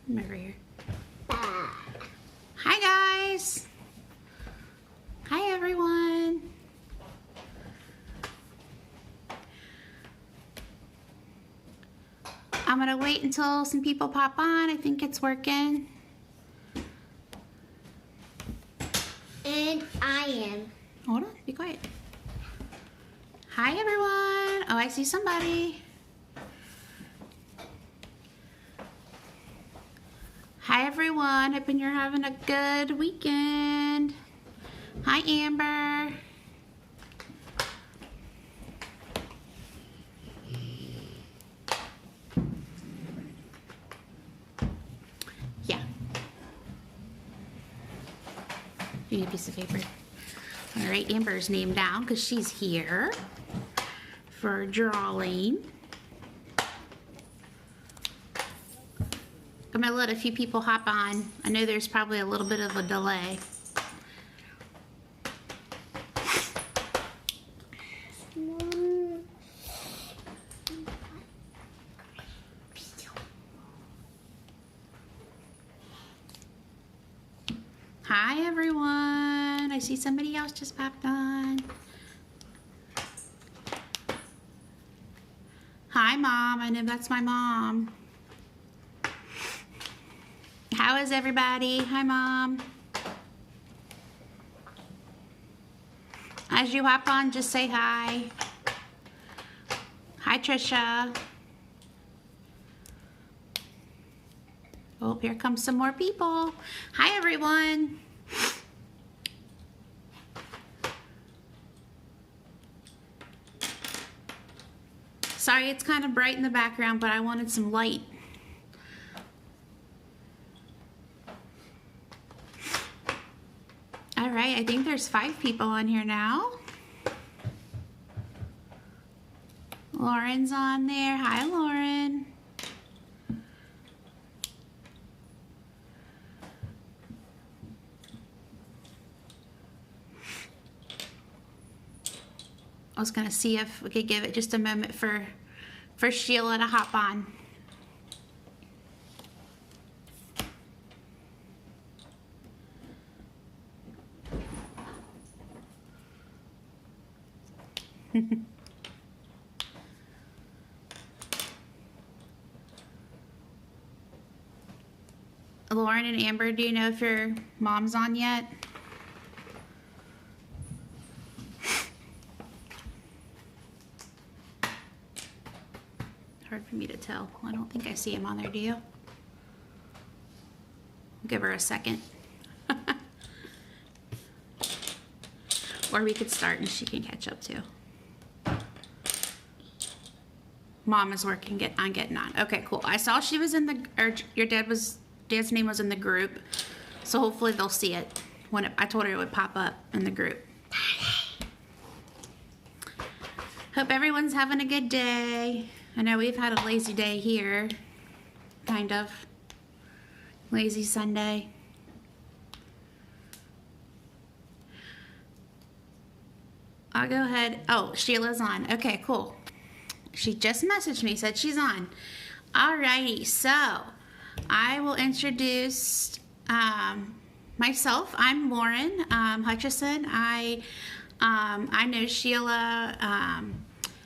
I'm over here. Hi guys. Hi everyone. I'm gonna wait until some people pop on. I think it's working. And I am. Hold on, be quiet. Hi everyone. Oh, I see somebody. Hi everyone, hoping you're having a good weekend. Hi Amber. Yeah. You need a piece of paper. All right, Amber's name down because she's here for drawing. I'm gonna let a few people hop on. I know there's probably a little bit of a delay. Hi everyone. I see somebody else just popped on. Hi Mom, I know that's my mom. How is everybody? Hi Mom. As you hop on, just say hi. Hi Trisha. Oh, here comes some more people. Hi everyone. Sorry, it's kind of bright in the background, but I wanted some light. All right, I think there's 5 people on here now. Lauren's on there. Hi, Lauren. I was gonna see if we could give it just a moment for Sheila to hop on. Lauren and Amber, do you know if your mom's on yet? Hard for me to tell. I don't think I see him on there, do you? I'll give her a second. Or we could start and she can catch up too. Mom is working on getting on. Okay, cool. I saw she was in the, or your dad's name was in the group. So hopefully they'll see it when I told her it would pop up in the group. Hope everyone's having a good day. I know we've had a lazy day here, kind of. Lazy Sunday. I'll go ahead. Oh, Sheila's on. Okay, cool. She just messaged me, said she's on. Alrighty, so I will introduce myself. I'm Lauren Hutchison. I know Sheila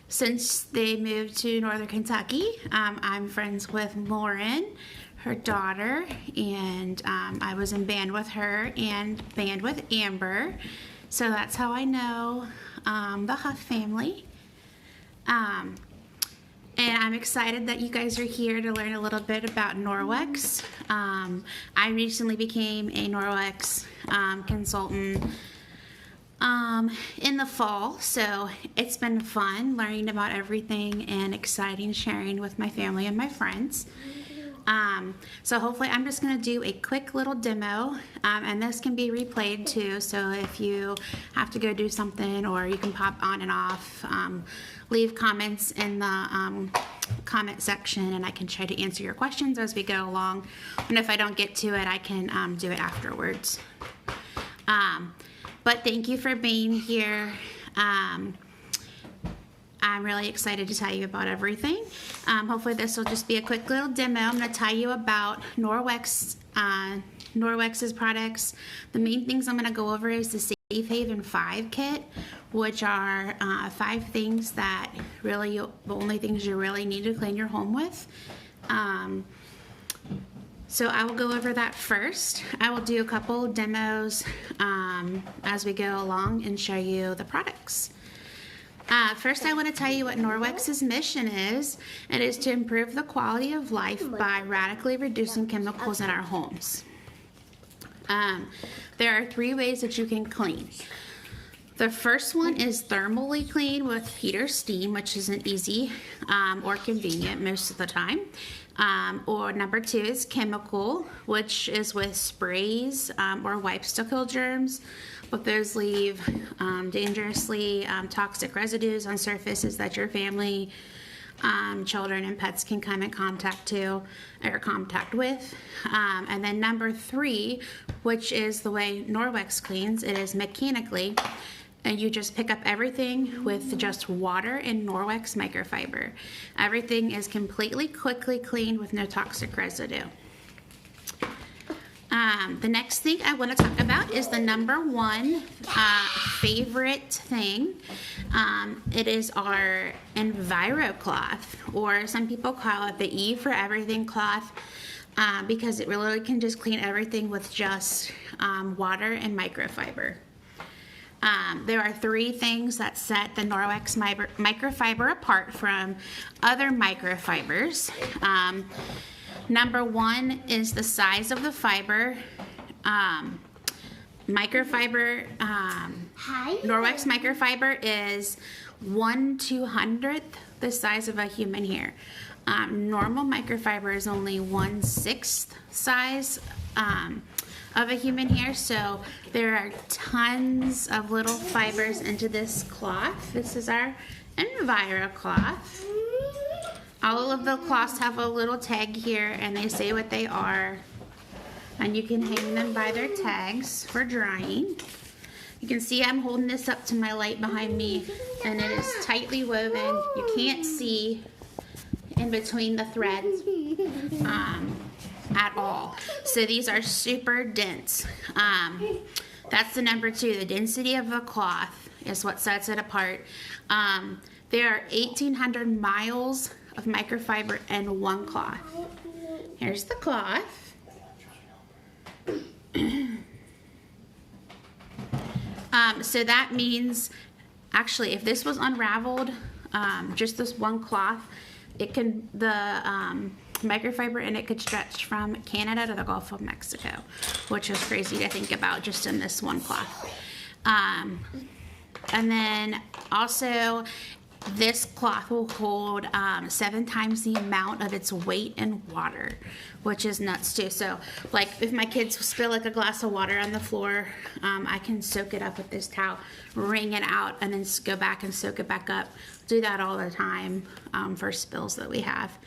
since they moved to Northern Kentucky. I'm friends with Lauren, her daughter, and I was in band with her and band with Amber. So that's how I know the Huff family. And I'm excited that you guys are here to learn a little bit about Norwex. I recently became a Norwex consultant in the fall, so it's been fun learning about everything and exciting sharing with my family and my friends. So hopefully I'm just going to do a quick little demo, and this can be replayed too, so if you have to go do something or you can pop on and off, leave comments in the comment section and I can try to answer your questions as we go along, and if I don't get to it I can do it afterwards. But thank you for being here. I'm really excited to tell you about everything. Hopefully this will just be a quick little demo. I'm going to tell you about Norwex's products. The main things I'm going to go over is the Safe Haven 5 kit, which are 5 things that really, the only things you really need to clean your home with. So I will go over that first. I will do a couple demos as we go along and show you the products. First, I want to tell you what Norwex's mission is. It is to improve the quality of life by radically reducing chemicals in our homes. There are 3 ways that you can clean. The first one is thermally clean with heat or steam, which isn't easy or convenient most of the time. Or number 2 is chemical, which is with sprays or wipes to kill germs, but those leave dangerously toxic residues on surfaces that your family, children, and pets can come in contact with. And then number 3, which is the way Norwex cleans, it is mechanically. And you just pick up everything with just water and Norwex microfiber. Everything is quickly cleaned with no toxic residue. The next thing I want to talk about is the number 1 favorite thing. It is our Enviro cloth, or some people call it the E for everything cloth, because it really can just clean everything with just water and microfiber. There are 3 things that set the Norwex microfiber apart from other microfibers. Number 1 is the size of the fiber. Norwex microfiber is 1/200th the size of a human hair. Normal microfiber is only 1/6 size of a human hair, so there are tons of little fibers into this cloth. This is our Enviro cloth. All of the cloths have a little tag here, and they say what they are, and you can hang them by their tags for drying. You can see I'm holding this up to my light behind me, and it is tightly woven. You can't see in between the threads at all. So these are super dense. That's the number 2. The density of the cloth is what sets it apart. There are 1,800 miles of microfiber in one cloth. Here's the cloth. So that means, actually, if this was unraveled, just this one cloth, it can, microfiber in it could stretch from Canada to the Gulf of Mexico, which is crazy to think about just in this one cloth. And then also, this cloth will hold 7 times the amount of its weight in water, which is nuts too. So, like, if my kids spill like a glass of water on the floor, I can soak it up with this towel, wring it out, and then go back and soak it back up. Do that all the time for spills that we have.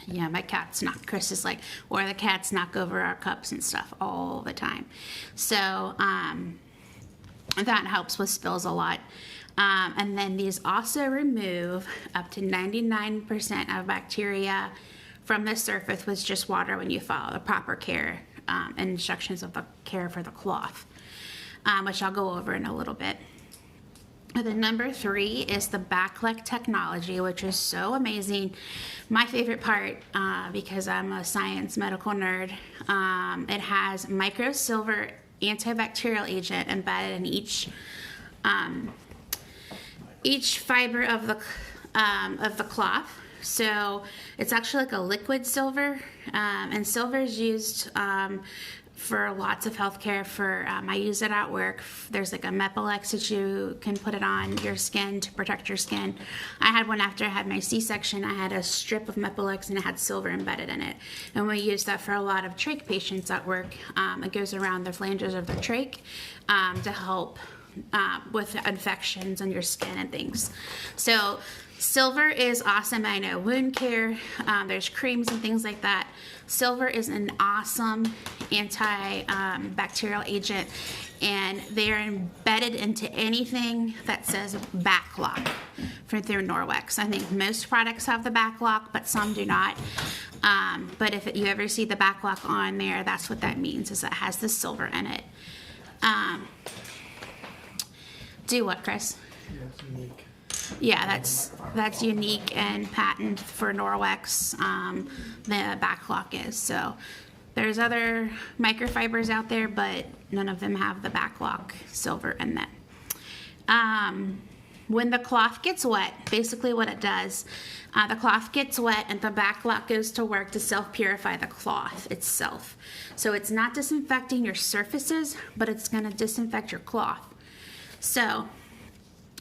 Yeah, my cats knock, Chris is like, or the cats knock over our cups and stuff all the time. So, that helps with spills a lot. And then these also remove up to 99% of bacteria from the surface with just water when you follow the proper care and instructions of the care for the cloth, which I'll go over in a little bit. And then number 3 is the backlight technology, which is so amazing. My favorite part, because I'm a science medical nerd, it has microsilver antibacterial agent embedded in each fiber of the cloth. So it's actually like a liquid silver, and silver is used for lots of healthcare. I use it at work. There's like a Mepilex that you can put it on your skin to protect your skin. I had one after I had my C-section. I had a strip of Mepilex and it had silver embedded in it. And we use that for a lot of trach patients at work. It goes around the flanges of the trach to help with infections on your skin and things. So Silver is awesome. I know wound care, there's creams and things like that. Silver is an awesome anti-bacterial agent, and they are embedded into anything that says back lock through Norwex. I think most products have the back lock, but some do not. But if you ever see the back lock on there, that's what that means, is it has the silver in it. Do what, Chris? Yeah, it's unique. Yeah, that's unique and patent for Norwex. The back lock is. So there's other microfibers out there, but none of them have the back lock silver in them. When the cloth gets wet, basically what it does, the cloth gets wet and the back lock goes to work to self-purify the cloth itself. So it's not disinfecting your surfaces, but it's going to disinfect your cloth. So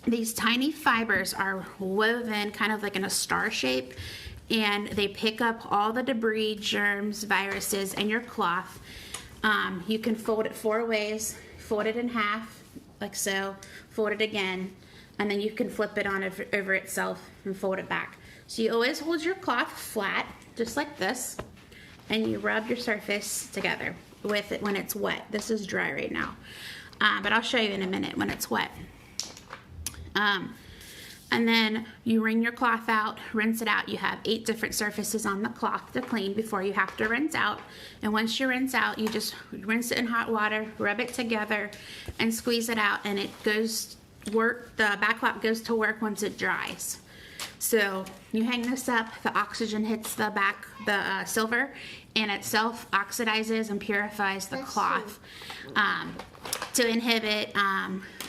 these tiny fibers are woven kind of like in a star shape, and they pick up all the debris, germs, viruses in your cloth. You can fold it 4 ways, fold it in half, like so, fold it again, and then you can flip it on over itself and fold it back. So you always hold your cloth flat, just like this, and you rub your surface together with it when it's wet. This is dry right now, but I'll show you in a minute when it's wet. And then you wring your cloth out, rinse it out. You have 8 different surfaces on the cloth to clean before you have to rinse out. And once you rinse out, you just rinse it in hot water, rub it together, and squeeze it out. And it goes work. The back lock goes to work once it dries. So you hang this up. The oxygen hits the silver, and it self-oxidizes and purifies the cloth to inhibit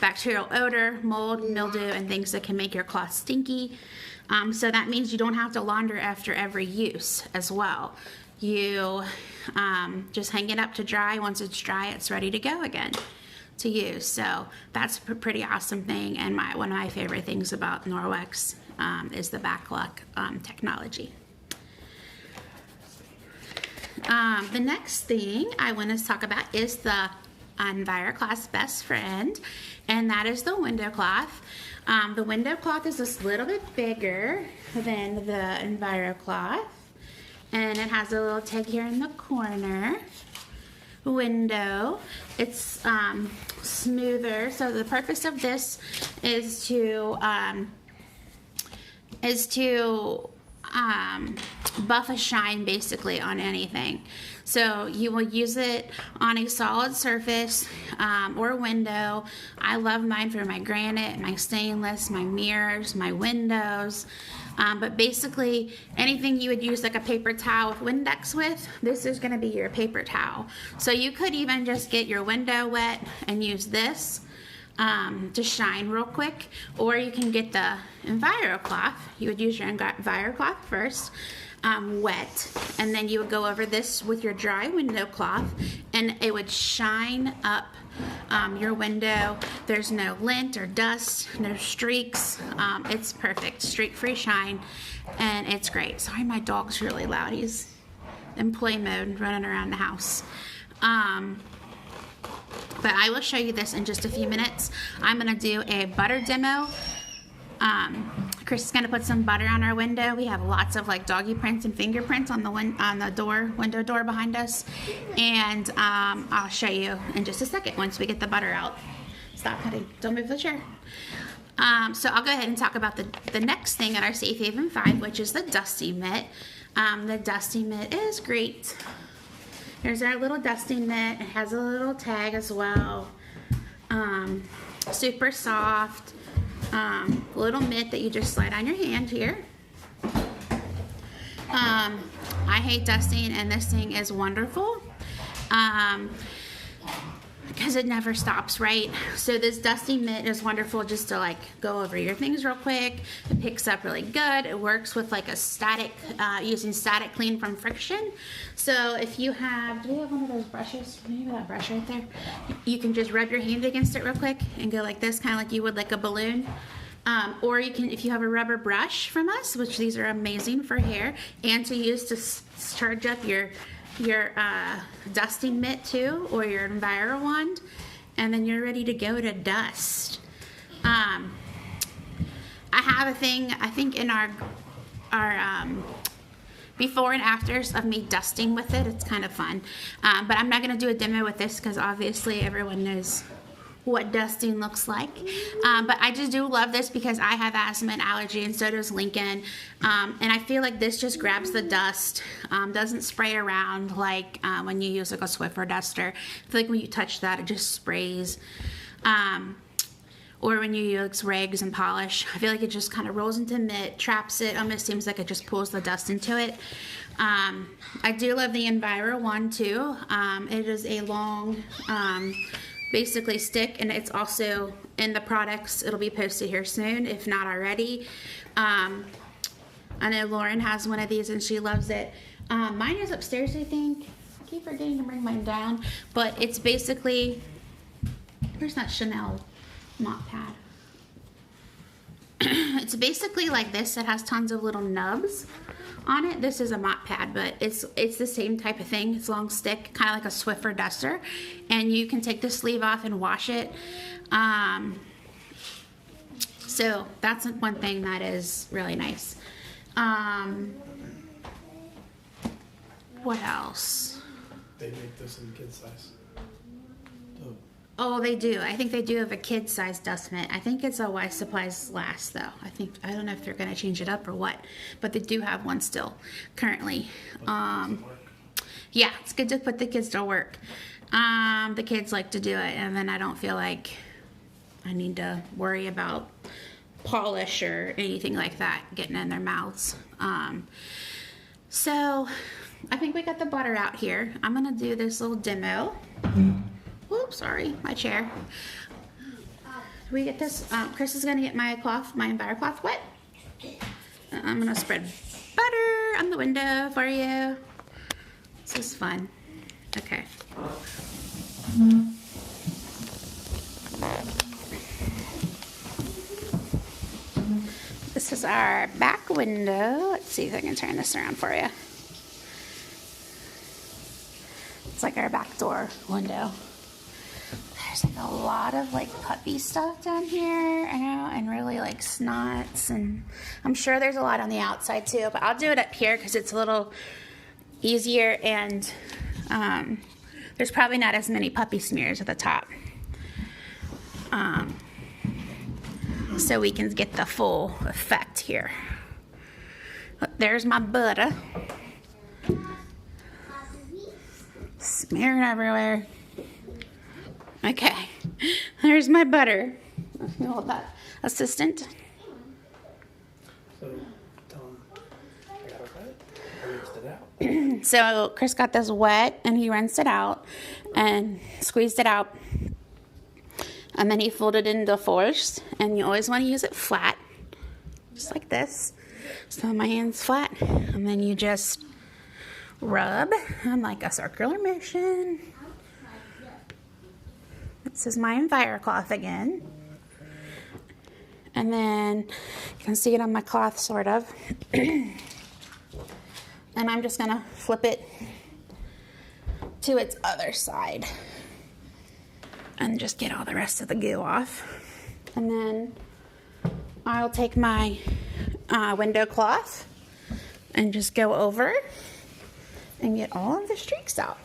bacterial odor, mold, mildew, and things that can make your cloth stinky. So that means you don't have to launder after every use as well. You just hang it up to dry. Once it's dry, it's ready to go again to use. So that's a pretty awesome thing, and one of my favorite things about Norwex is the back lock technology. The next thing I want to talk about is the EnviroCloth's best friend, and that is the window cloth. The window cloth is just a little bit bigger than the EnviroCloth, and it has a little tag here in the corner. Window. It's smoother. So the purpose of this is to buff a shine basically on anything. So you will use it on a solid surface or window. I love mine for my granite, my stainless, my mirrors, my windows. But basically anything you would use like a paper towel with Windex with, this is going to be your paper towel. So you could even just get your window wet and use this to shine real quick, or you can get the EnviroCloth. You would use your EnviroCloth first, wet, and then you would go over this with your dry window cloth, and it would shine up your window. There's no lint or dust, no streaks. It's perfect, streak-free shine, and it's great. Sorry, my dog's really loud. He's in play mode, running around the house. But I will show you this in just a few minutes. I'm going to do a butter demo. Chris is going to put some butter on our window. We have lots of like doggy prints and fingerprints on the window door behind us, and I'll show you in just a second once we get the butter out. Stop, honey. Don't move the chair. So I'll go ahead and talk about the next thing at our Safe Haven 5, which is the dusty mitt. The dusty mitt is great. Here's our little dusting mitt. It has a little tag as well. Super soft. Little mitt that you just slide on your hand here. I hate dusting, and this thing is wonderful. Because it never stops, right? So this dusty mitt is wonderful just to like go over your things real quick. It picks up really good. It works with like a static, using static clean from friction. So if you have, do we have one of those brushes? Maybe that brush right there. You can just rub your hand against it real quick and go like this, kind of like you would like a balloon. Or you can, if you have a rubber brush from us, which these are amazing for hair, and to use to charge up your dusting mitt too, or your Enviro wand, and then you're ready to go to dust. I have a thing, I think in our before and afters of me dusting with it. It's kind of fun. But I'm not going to do a demo with this because obviously everyone knows what dusting looks like. But I just do love this because I have asthma and allergy, and so does Lincoln. And I feel like this just grabs the dust, doesn't spray around like when you use like a Swiffer duster. I feel like when you touch that, it just sprays. Or when you use rags and polish, I feel like it just kind of rolls into mitt, traps it. Almost seems like it just pulls the dust into it. I do love the Enviro one too. It is a long, basically stick, and it's also in the products. It'll be posted here soon, if not already. I know Lauren has one of these and she loves it. Mine is upstairs, I think. I keep forgetting to bring mine down, but it's basically, where's that Chanel mop pad? It's basically like this. It has tons of little nubs on it. This is a mop pad, but it's the same type of thing. It's long stick, kind of like a Swiffer duster, and you can take the sleeve off and wash it. So that's one thing that is really nice. What else? They make this in kid size. Oh, they do. I think they do have a kid-sized dust mitt. I think it's a Y Supplies Last, though. I don't know if they're going to change it up or what, but they do have one still currently. Yeah, it's good to put the kids to work. The kids like to do it, and then I don't feel like I need to worry about polish or anything like that getting in their mouths. So I think we got the butter out here. I'm going to do this little demo. Oops, sorry, my chair. We get this. Chris is gonna get my cloth, my Enviro cloth wet. I'm gonna spread butter on the window for you. This is fun. Okay. This is our back window. Let's see if I can turn this around for you. It's like our back door window. There's like a lot of like puppy stuff down here, I know, and really like snots, and I'm sure there's a lot on the outside too, but I'll do it up here because it's a little easier, and there's probably not as many puppy smears at the top. So we can get the full effect here. There's my butter. Smearing everywhere. Okay, there's my butter. You hold that, assistant. So, tell them I got it wet. I rinsed it out. So Chris got this wet, and he rinsed it out and squeezed it out. And then he folded it into fours, and you always want to use it flat, just like this. So my hand's flat, and then you just rub on like a circular motion. This is my Enviro cloth again. And then you can see it on my cloth, sort of. And I'm just gonna flip it to its other side and just get all the rest of the goo off. And then I'll take my window cloth and just go over and get all of the streaks out.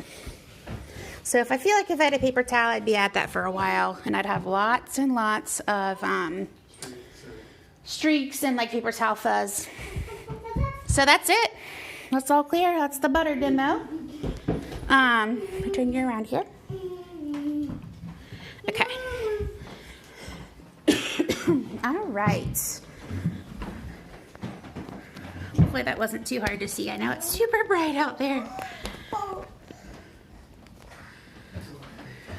So if I feel like if I had a paper towel, I'd be at that for a while, and I'd have lots and lots of streaks and like paper towel fuzz. So that's it. That's all clear. That's the butter demo. Turn you around here. Okay. All right. Hopefully that wasn't too hard to see. I know it's super bright out there.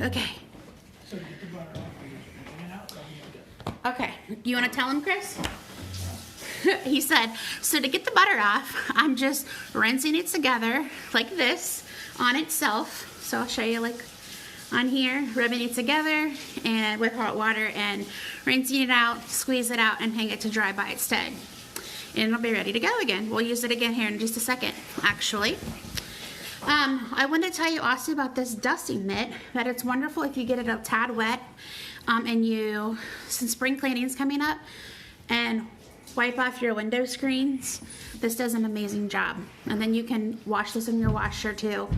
Okay. Okay. You want to tell him, Chris? He said, so to get the butter off, I'm just rinsing it together like this on itself. So I'll show you like on here, rubbing it together and with hot water and rinsing it out, squeeze it out, and hang it to dry by its head. And it'll be ready to go again. We'll use it again here in just a second, actually. I wanted to tell you also about this dusting mitt, that it's wonderful if you get it a tad wet, and since spring cleaning is coming up, and wipe off your window screens, this does an amazing job. And then you can wash this in your washer too.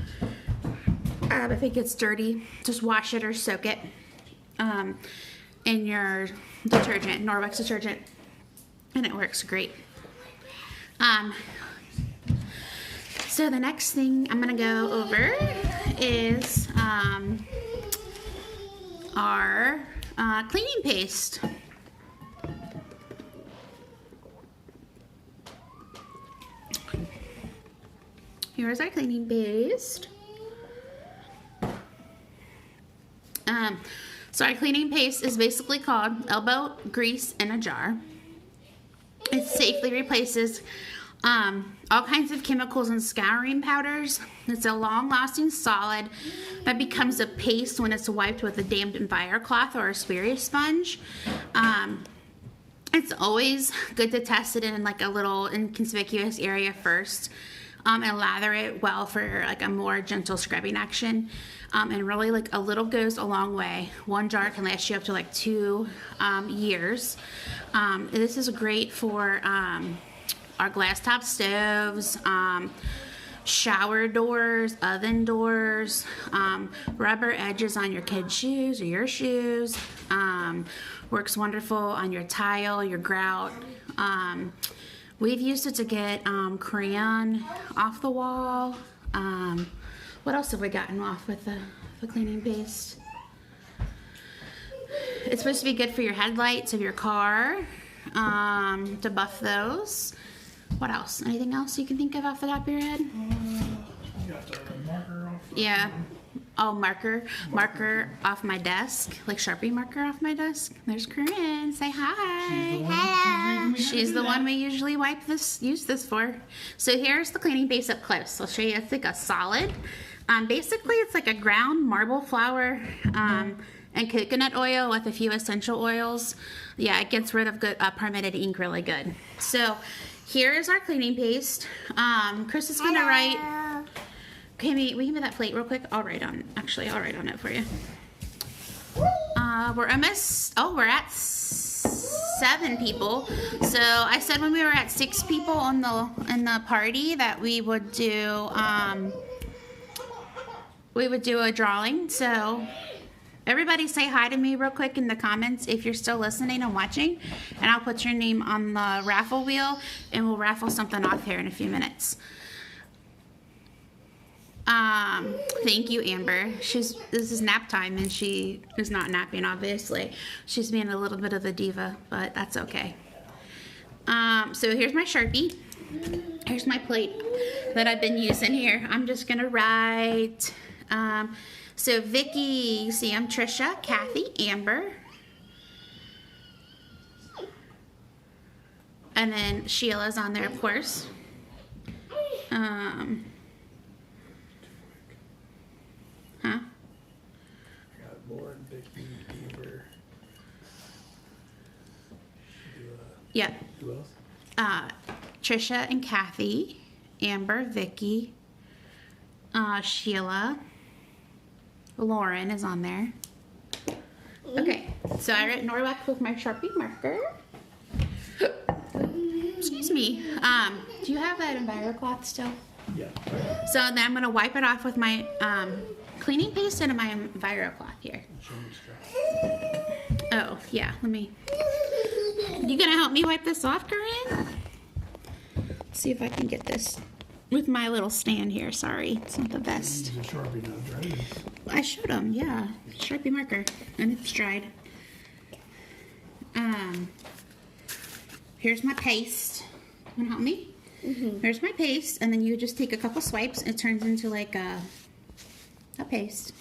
If it gets dirty, just wash it or soak it in your detergent, Norwex detergent, and it works great. So the next thing I'm gonna go over is our cleaning paste. Here's our cleaning paste. So our cleaning paste is basically called elbow grease in a jar. It safely replaces all kinds of chemicals and scouring powders. It's a long-lasting solid that becomes a paste when it's wiped with a damp Enviro cloth or a Sperry sponge. It's always good to test it in like a little inconspicuous area first, and lather it well for like a more gentle scrubbing action. And really, like, a little goes a long way. One jar can last you up to like 2 years. This is great for our glass top stoves, shower doors, oven doors, rubber edges on your kids' shoes or your shoes. Works wonderful on your tile, your grout. We've used it to get crayon off the wall. What else have we gotten off with the cleaning paste? It's supposed to be good for your headlights of your car, to buff those. What else? Anything else you can think of off the top of your head? You got the marker off. Yeah. Oh, marker off my desk, like Sharpie marker off my desk. There's Corinne. Say hi. Hello. She's the one we usually use this for. So here's the cleaning base up close. I'll show you. It's like a solid. Basically, it's like a ground marble flour and coconut oil with a few essential oils. Yeah, it gets rid of good permitted ink really good. So here is our cleaning paste. Chris is gonna write. Okay, will you give me that plate real quick? I'll write on it for you. We're at 7 people. So I said when we were at 6 people in the party that we would do a drawing. So everybody say hi to me real quick in the comments if you're still listening and watching, and I'll put your name on the raffle wheel and we'll raffle something off here in a few minutes. Thank you, Amber. This is nap time and she is not napping, obviously. She's being a little bit of a diva, but that's okay. So here's my Sharpie. Here's my plate that I've been using here. I'm just gonna write, so Vicky, Sam, Trisha, Kathy, Amber. And then Sheila's on there, of course. Huh? I got Lauren, Vicky, Amber. Yeah. Who else? Trisha and Kathy, Amber, Vicky, Sheila, Lauren is on there. Okay, so I wrote Norwex with my Sharpie marker. Excuse me. Do you have that Enviro cloth still? Yeah. So then I'm gonna wipe it off with my cleaning paste and my Enviro cloth here. Oh yeah, you gonna help me wipe this off, Corinne? See if I can get this with my little stand here. Sorry, it's not the best. Use a Sharpie, not dried. I showed them, yeah. Sharpie marker, and it's dried. Here's my paste. Wanna help me? Mm-hmm. Here's my paste, and then you just take a couple swipes, and it turns into like a paste.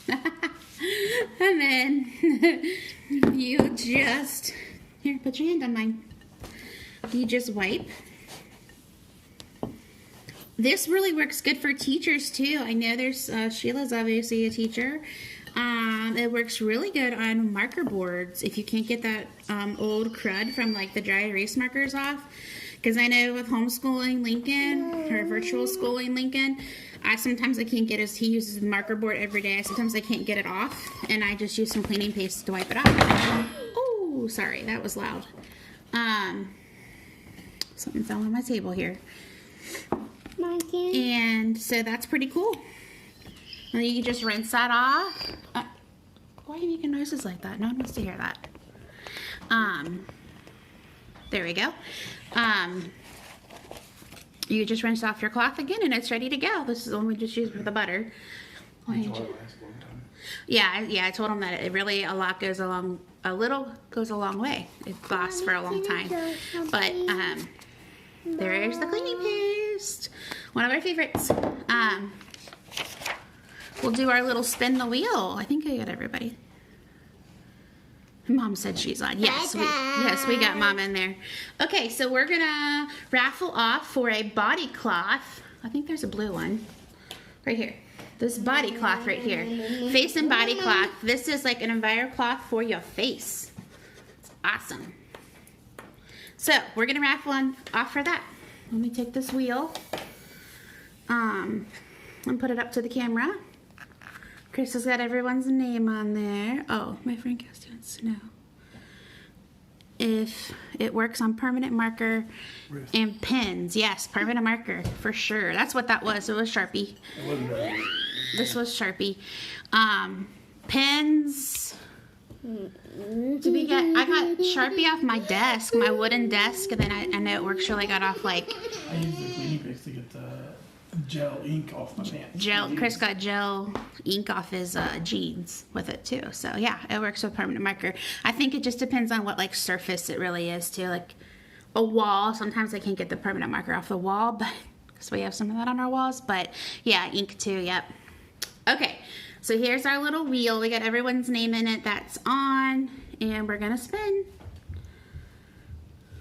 And then you just, here, put your hand on mine. You just wipe. This really works good for teachers too. I know there's, Sheila's obviously a teacher. It works really good on marker boards if you can't get that old crud from like the dry erase markers off. Because I know with homeschooling Lincoln, or virtual schooling Lincoln, sometimes I can't get his, he uses the marker board every day. Sometimes I can't get it off, and I just use some cleaning paste to wipe it off. Oh, sorry, that was loud. Something fell on my table here. Monkey. And so that's pretty cool. And you can just rinse that off. Why are you making noises like that? No one wants to hear that. There we go. You just rinse off your cloth again and it's ready to go. This is the one we just used with the butter. Yeah, I told him that it really, a little goes a long way. It lasts for a long time. But, there's the cleaning paste. One of our favorites. We'll do our little spin the wheel. I think I got everybody. Mom said she's on. Yes, we got Mom in there. Okay, so we're gonna raffle off for a body cloth. I think there's a blue one right here. This body cloth right here. Face and body cloth. This is like an Enviro cloth for your face. It's awesome. So we're gonna raffle off for that. Let me take this wheel and put it up to the camera. Chris has got everyone's name on there. Oh, my friend Cass wants to know if it works on permanent marker and pens. Yes, permanent marker for sure. That's what that was. It was Sharpie. It wasn't very good. This was Sharpie. Pens. I got Sharpie off my desk, my wooden desk, and then I know it works really good off like I used the cleaning paste to get the gel ink off my pants. Chris got gel ink off his jeans with it too. So yeah, it works with permanent marker. I think it just depends on what like surface it really is too. Like a wall, sometimes I can't get the permanent marker off the wall, but because we have some of that on our walls. But yeah, ink too. Yep. Okay, so here's our little wheel. We got everyone's name in it that's on, and we're gonna spin.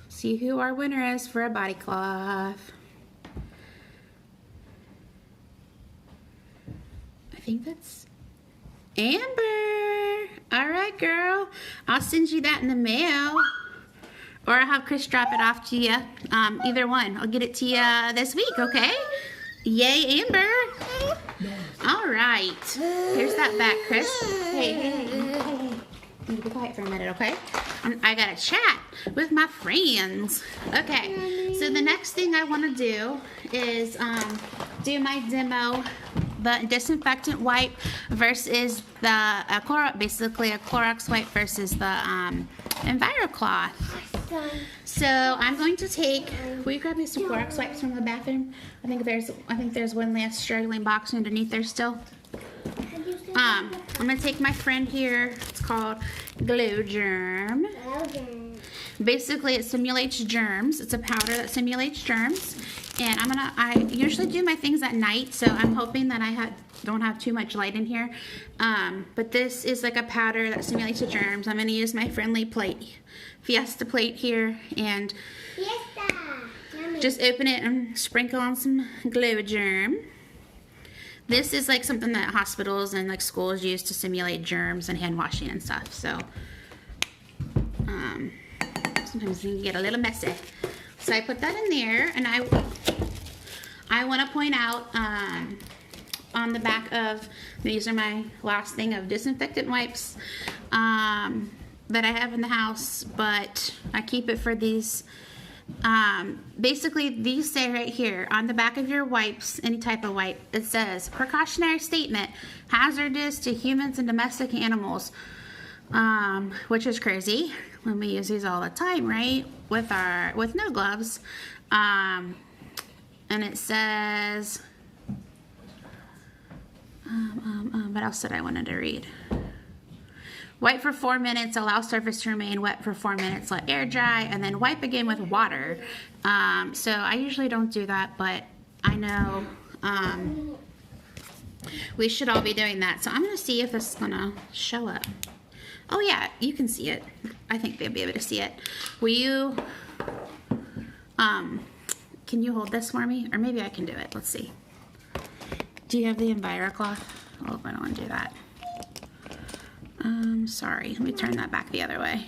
See who our winner is for a body cloth. I think that's Amber. All right, girl. I'll send you that in the mail. Or I'll have Chris drop it off to you. Either one. I'll get it to you this week, okay? Yay, Amber. All right. Here's that back, Chris. Hey. You be quiet for a minute, okay? I got to chat with my friends. Okay. So the next thing I want to do is do my demo. The disinfectant wipe versus the basically a Clorox wipe versus the Enviro cloth. So I'm going to take. Will you grab me some Clorox wipes from the bathroom? I think there's one last struggling box underneath there still. I'm gonna take my friend here. It's called Glow Germ. Basically, it simulates germs. It's a powder that simulates germs. And I usually do my things at night, so I'm hoping that I don't have too much light in here. But this is like a powder that simulates the germs. I'm gonna use my friendly plate, Fiesta plate here, and just open it and sprinkle on some Glow Germ. This is like something that hospitals and like schools use to simulate germs and hand washing and stuff. So sometimes you can get a little messy. So I put that in there, and I want to point out on the back of, these are my last thing of disinfectant wipes that I have in the house, but I keep it for these. Basically, these say right here on the back of your wipes, any type of wipe, it says precautionary statement, hazardous to humans and domestic animals, which is crazy when we use these all the time, right? With no gloves. And it says, what else did I wanted to read? Wipe for 4 minutes, allow surface to remain wet for 4 minutes, let air dry, and then wipe again with water. So I usually don't do that, but I know we should all be doing that. So I'm going to see if this is going to show up. Oh yeah, you can see it. I think they'll be able to see it. Will you, can you hold this for me? Or maybe I can do it. Let's see. Do you have the Enviro cloth? Oh, I don't want to do that. Sorry, let me turn that back the other way.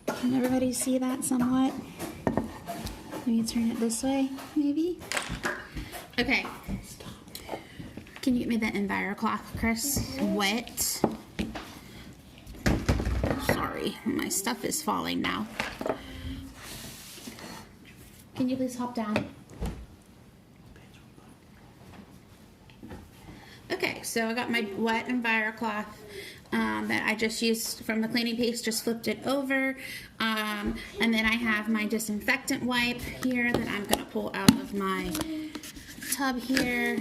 Can everybody see that somewhat? Let me turn it this way, maybe? Okay. Can you get me the Enviro cloth, Chris? Wet. Sorry. Sorry, my stuff is falling now. Can you please hop down? Okay, so I got my wet EnviroCloth that I just used from the cleaning paste, just flipped it over. And then I have my disinfectant wipe here that I'm gonna pull out of my tub here.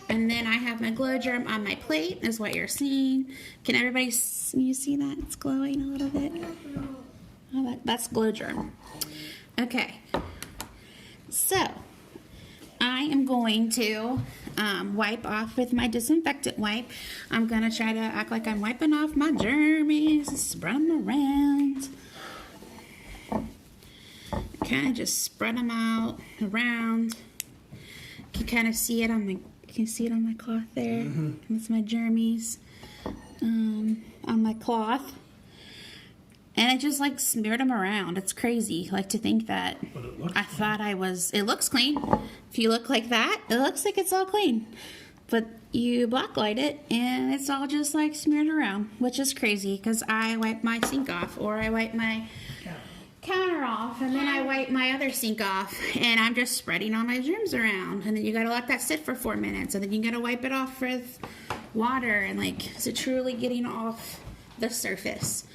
And then I have my glow germ on my plate, is what you're seeing. Can everybody you see that? It's glowing a little bit. Oh, that's glow germ. Okay, so I am going to wipe off with my disinfectant wipe. I'm gonna try to act like I'm wiping off my germs and spread them around. Kind of just spread them out around. You can kind of see it on my. You can see it on my cloth there. That's my germies on my cloth. And I just like smeared them around. It's crazy, like to think that I thought I was, it looks clean. If you look like that, it looks like it's all clean. But you blacklight it and it's all just like smeared around, which is crazy because I wipe my sink off or I wipe my counter off and then I wipe my other sink off and I'm just spreading all my germs around. And then you gotta let that sit for 4 minutes and then you gotta wipe it off with water and like, is it truly getting off the surface?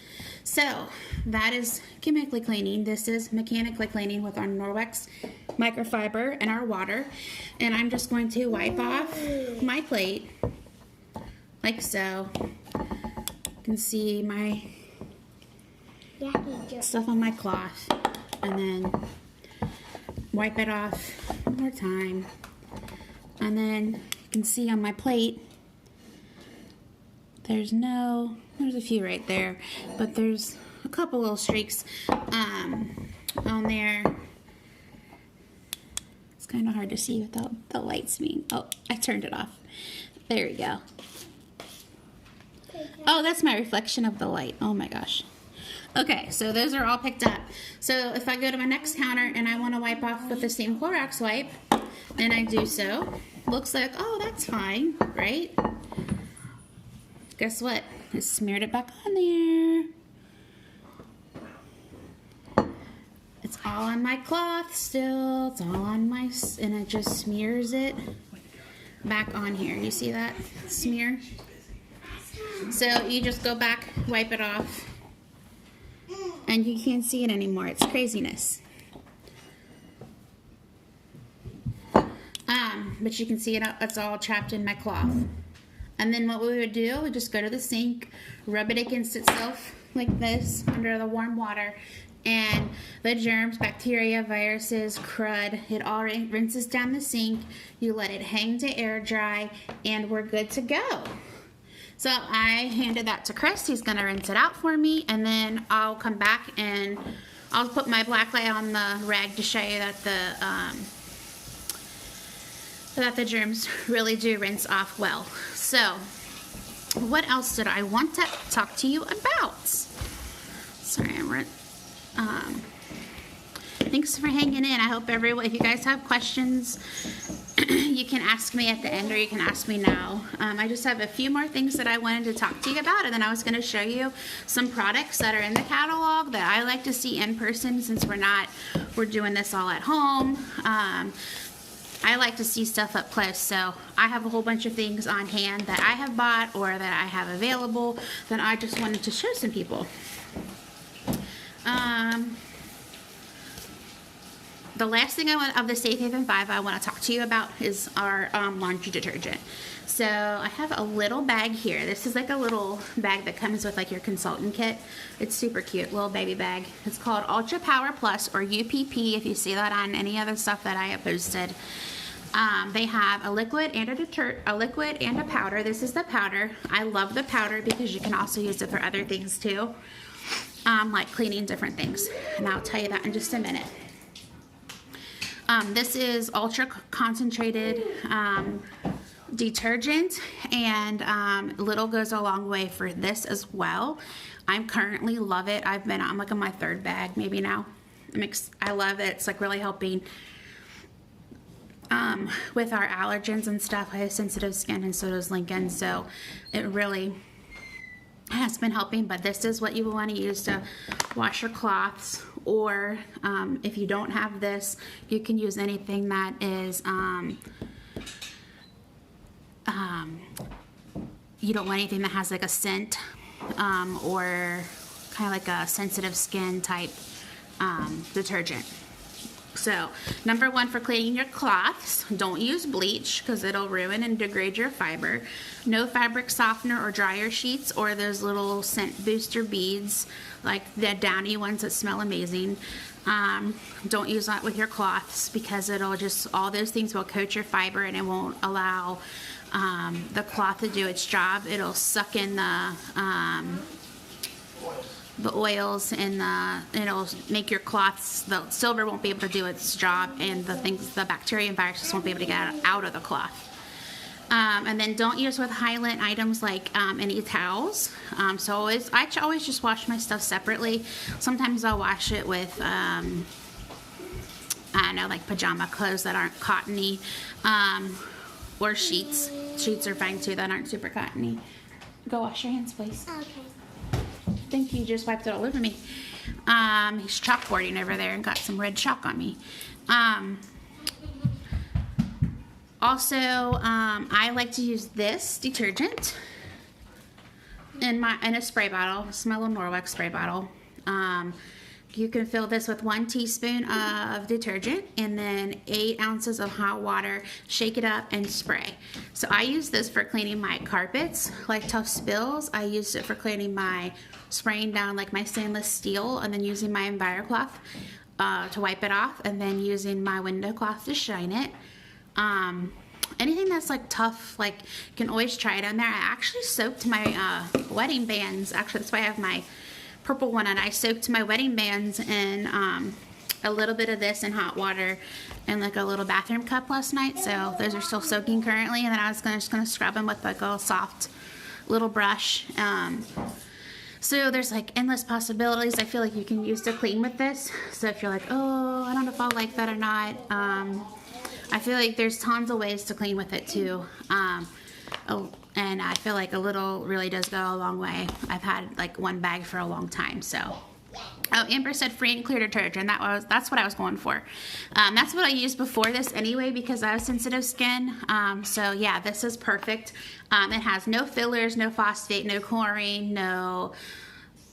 So that is chemically cleaning. This is mechanically cleaning with our Norwex microfiber and our water. And I'm just going to wipe off my plate like so. You can see my stuff on my cloth. And then wipe it off one more time. And then you can see on my plate, there's a few right there, but there's a couple little streaks on there. It's kind of hard to see without the lights being, oh, I turned it off. There we go. Oh, that's my reflection of the light. Oh my gosh. Okay, so those are all picked up. So if I go to my next counter and I want to wipe off with the same Clorox wipe, then I do so. Looks like, oh, that's fine, right? Guess what? I smeared it back on there. It's all on my cloth still. It's all on my, and it just smears it back on here. You see that smear? So you just go back, wipe it off, and you can't see it anymore. It's craziness. But you can see it, it's all trapped in my cloth. And then what we would do, we just go to the sink, rub it against itself like this under the warm water, and the germs, bacteria, viruses, crud, it all rinses down the sink. You let it hang to air dry, and we're good to go. So I handed that to Chris. He's gonna rinse it out for me, and then I'll come back and I'll put my black light on the rag to show you that the germs really do rinse off well. So, what else did I want to talk to you about? Sorry, thanks for hanging in. I hope everyone, if you guys have questions, you can ask me at the end or you can ask me now. I just have a few more things that I wanted to talk to you about, and then I was going to show you some products that are in the catalog that I like to see in person since we're doing this all at home. I like to see stuff up close, so I have a whole bunch of things on hand that I have bought or that I have available that I just wanted to show some people. The last thing of the Safe Haven 5 I want to talk to you about is our laundry detergent. So I have a little bag here. This is like a little bag that comes with like your consultant kit. It's super cute, little baby bag. It's called Ultra Power Plus, or UPP if you see that on any other stuff that I have posted. They have a liquid and a powder. This is the powder. I love the powder because you can also use it for other things too, like cleaning different things. And I'll tell you that in just a minute. This is ultra concentrated detergent, and little goes a long way for this as well. I currently love it. I'm like on my third bag maybe now. I love it. It's like really helping with our allergens and stuff. I have sensitive skin and so does Lincoln, so it really has been helping, but this is what you will want to use to wash your cloths. Or if you don't have this, you can use anything that is you don't want anything that has like a scent or kind of like a sensitive skin type detergent. So, number one for cleaning your cloths, don't use bleach because it'll ruin and degrade your fiber. No fabric softener or dryer sheets or those little scent booster beads, like the downy ones that smell amazing. Don't use that with your cloths because it'll just, all those things will coat your fiber and it won't allow the cloth to do its job. It'll suck in the oils and it'll make your cloths, the silver won't be able to do its job, and the bacteria and viruses won't be able to get out of the cloth. And then don't use with high-lint items like any towels. So I always just wash my stuff separately. Sometimes I'll wash it with I don't know, like pajama clothes that aren't cottony, or sheets. Sheets are fine too that aren't super cottony. Go wash your hands, please. Okay. I think he just wiped it all over me. He's chalkboarding over there and got some red chalk on me. Also, I like to use this detergent in a spray bottle. It's my little Norwex spray bottle. You can fill this with 1 teaspoon of detergent and then 8 ounces of hot water. Shake it up and spray. So I use this for cleaning my carpets, like tough spills. I used it for cleaning spraying down like my stainless steel, and then using my EnviroCloth to wipe it off, and then using my window cloth to shine it. Anything that's like tough, like you can always try it on there. I actually soaked my wedding bands. Actually, that's why I have my purple one, and I soaked my wedding bands in a little bit of this in hot water and like a little bathroom cup last night. So those are still soaking currently, and then I was just gonna scrub them with like a soft little brush. So there's like endless possibilities I feel like you can use to clean with this. So if you're like, oh, I don't know if I'll like that or not, I feel like there's tons of ways to clean with it too. And I feel like a little really does go a long way. I've had like 1 bag for a long time. So, oh, Amber said free and clear detergent. That's what I was going for. That's what I used before this anyway because I have sensitive skin. So yeah, this is perfect. It has no fillers, no phosphate, no chlorine, no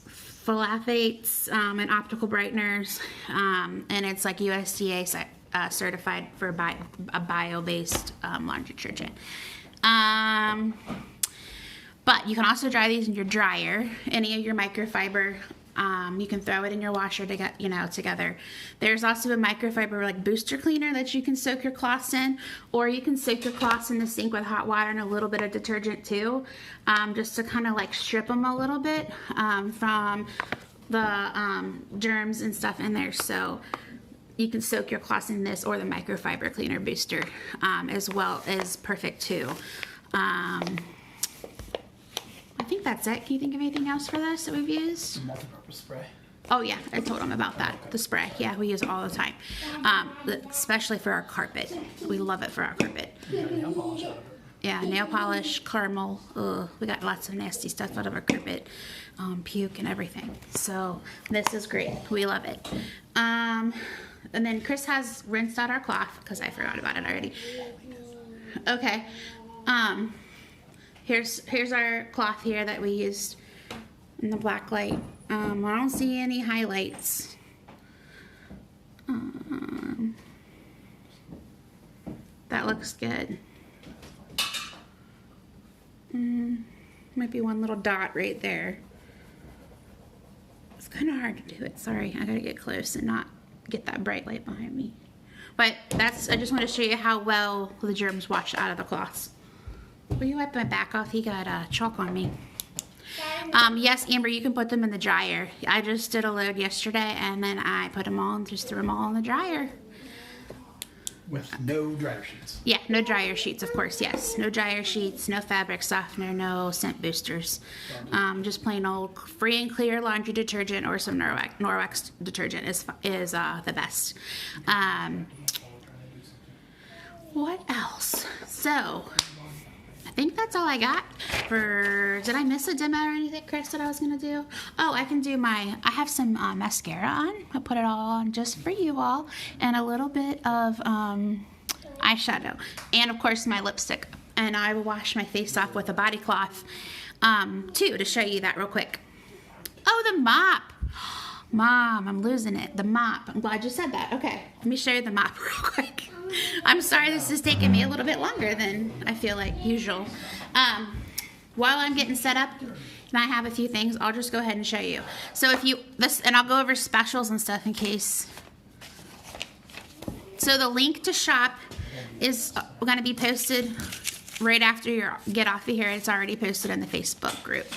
phthalates, and optical brighteners. And it's like USDA certified for a bio-based laundry detergent. But you can also dry these in your dryer. Any of your microfiber, you can throw it in your washer to get, together. There's also a microfiber like booster cleaner that you can soak your cloths in, or you can soak your cloths in the sink with hot water and a little bit of detergent too, just to kind of like strip them a little bit from the germs and stuff in there. So you can soak your cloths in this, or the microfiber cleaner booster as well is perfect too. I think that's it. Can you think of anything else for this that we've used? Multi-purpose spray. Oh yeah, I told them about that. The spray. Yeah, we use it all the time. Especially for our carpet. We love it for our carpet. You got nail polish out of it. Yeah, nail polish, caramel. Ugh, we got lots of nasty stuff out of our carpet. Puke and everything. So this is great. We love it. And then Chris has rinsed out our cloth because I forgot about it already. Okay. Here's our cloth here that we used in the black light. I don't see any highlights. That looks good. Might be one little dot right there. It's kind of hard to do it. Sorry, I gotta get close and not get that bright light behind me. But I just want to show you how well the germs wash out of the cloths. Will you wipe my back off? He got chalk on me. Yes, Amber, you can put them in the dryer. I just did a load yesterday, and then I put them all and just threw them all in the dryer. With no dryer sheets. Yeah, no dryer sheets, of course, yes. No dryer sheets, no fabric softener, no scent boosters. Just plain old free and clear laundry detergent or some Norwex detergent is the best. What else? So, I think that's all I got for, did I miss a demo or anything, Chris, that I was going to do? Oh, I can do I have some mascara on. I'll put it all on just for you all. And a little bit of eyeshadow. And, of course, my lipstick. And I will wash my face off with a body cloth, too, to show you that real quick. Oh, the mop. Mom, I'm losing it. The mop. I'm glad you said that. Okay, let me show you the mop real quick. I'm sorry this is taking me a little bit longer than I feel like usual. While I'm getting set up, and I have a few things, I'll just go ahead and show you. So and I'll go over specials and stuff in case. So the link to shop is going to be posted right after you get off of here. It's already posted in the Facebook group.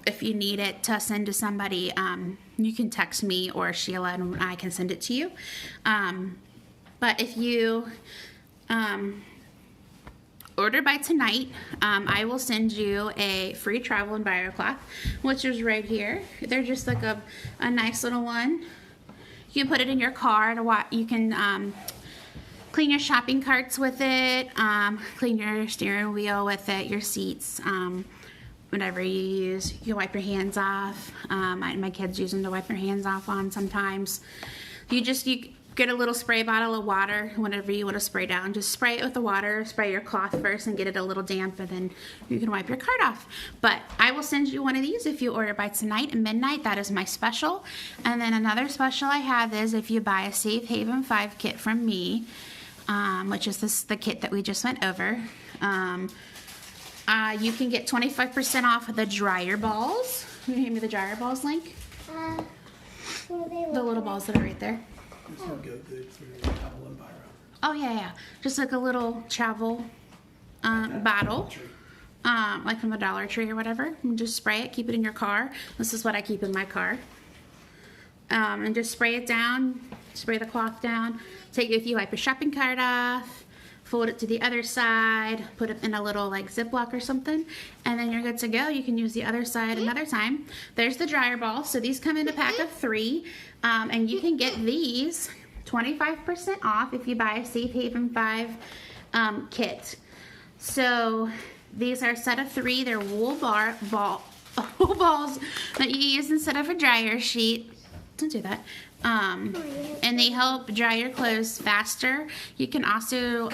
If you need it to send to somebody, you can text me or Sheila and I can send it to you. But if you order by tonight, I will send you a free travel EnviroCloth, which is right here. They're just like a nice little one. You can put it in your car. You can clean your shopping carts with it, clean your steering wheel with it, your seats, whatever you use. You can wipe your hands off. My kids use them to wipe their hands off on sometimes. You get a little spray bottle of water whenever you want to spray down. Just spray it with the water, spray your cloth first and get it a little damp, and then you can wipe your cart off. But I will send you one of these if you order by tonight at midnight. That is my special. And then another special I have is if you buy a Safe Haven 5 kit from me, which is the kit that we just went over. You can get 25% off of the dryer balls. Can you hand me the dryer balls link? The little balls that are right there. This will go good for your travel enviro. Oh, yeah. Just like a little travel bottle. Like from a Dollar Tree or whatever. And just spray it, keep it in your car. This is what I keep in my car. And just spray it down, spray the cloth down. If you wipe your shopping cart off, fold it to the other side, put it in a little like Ziploc or something, and then you're good to go. You can use the other side another time. There's the dryer ball. So these come in a pack of 3, and you can get these 25% off if you buy a Safe Haven 5 kit. So these are a set of 3. They're wool balls that you use instead of a dryer sheet. Don't do that. And they help dry your clothes faster. You can also,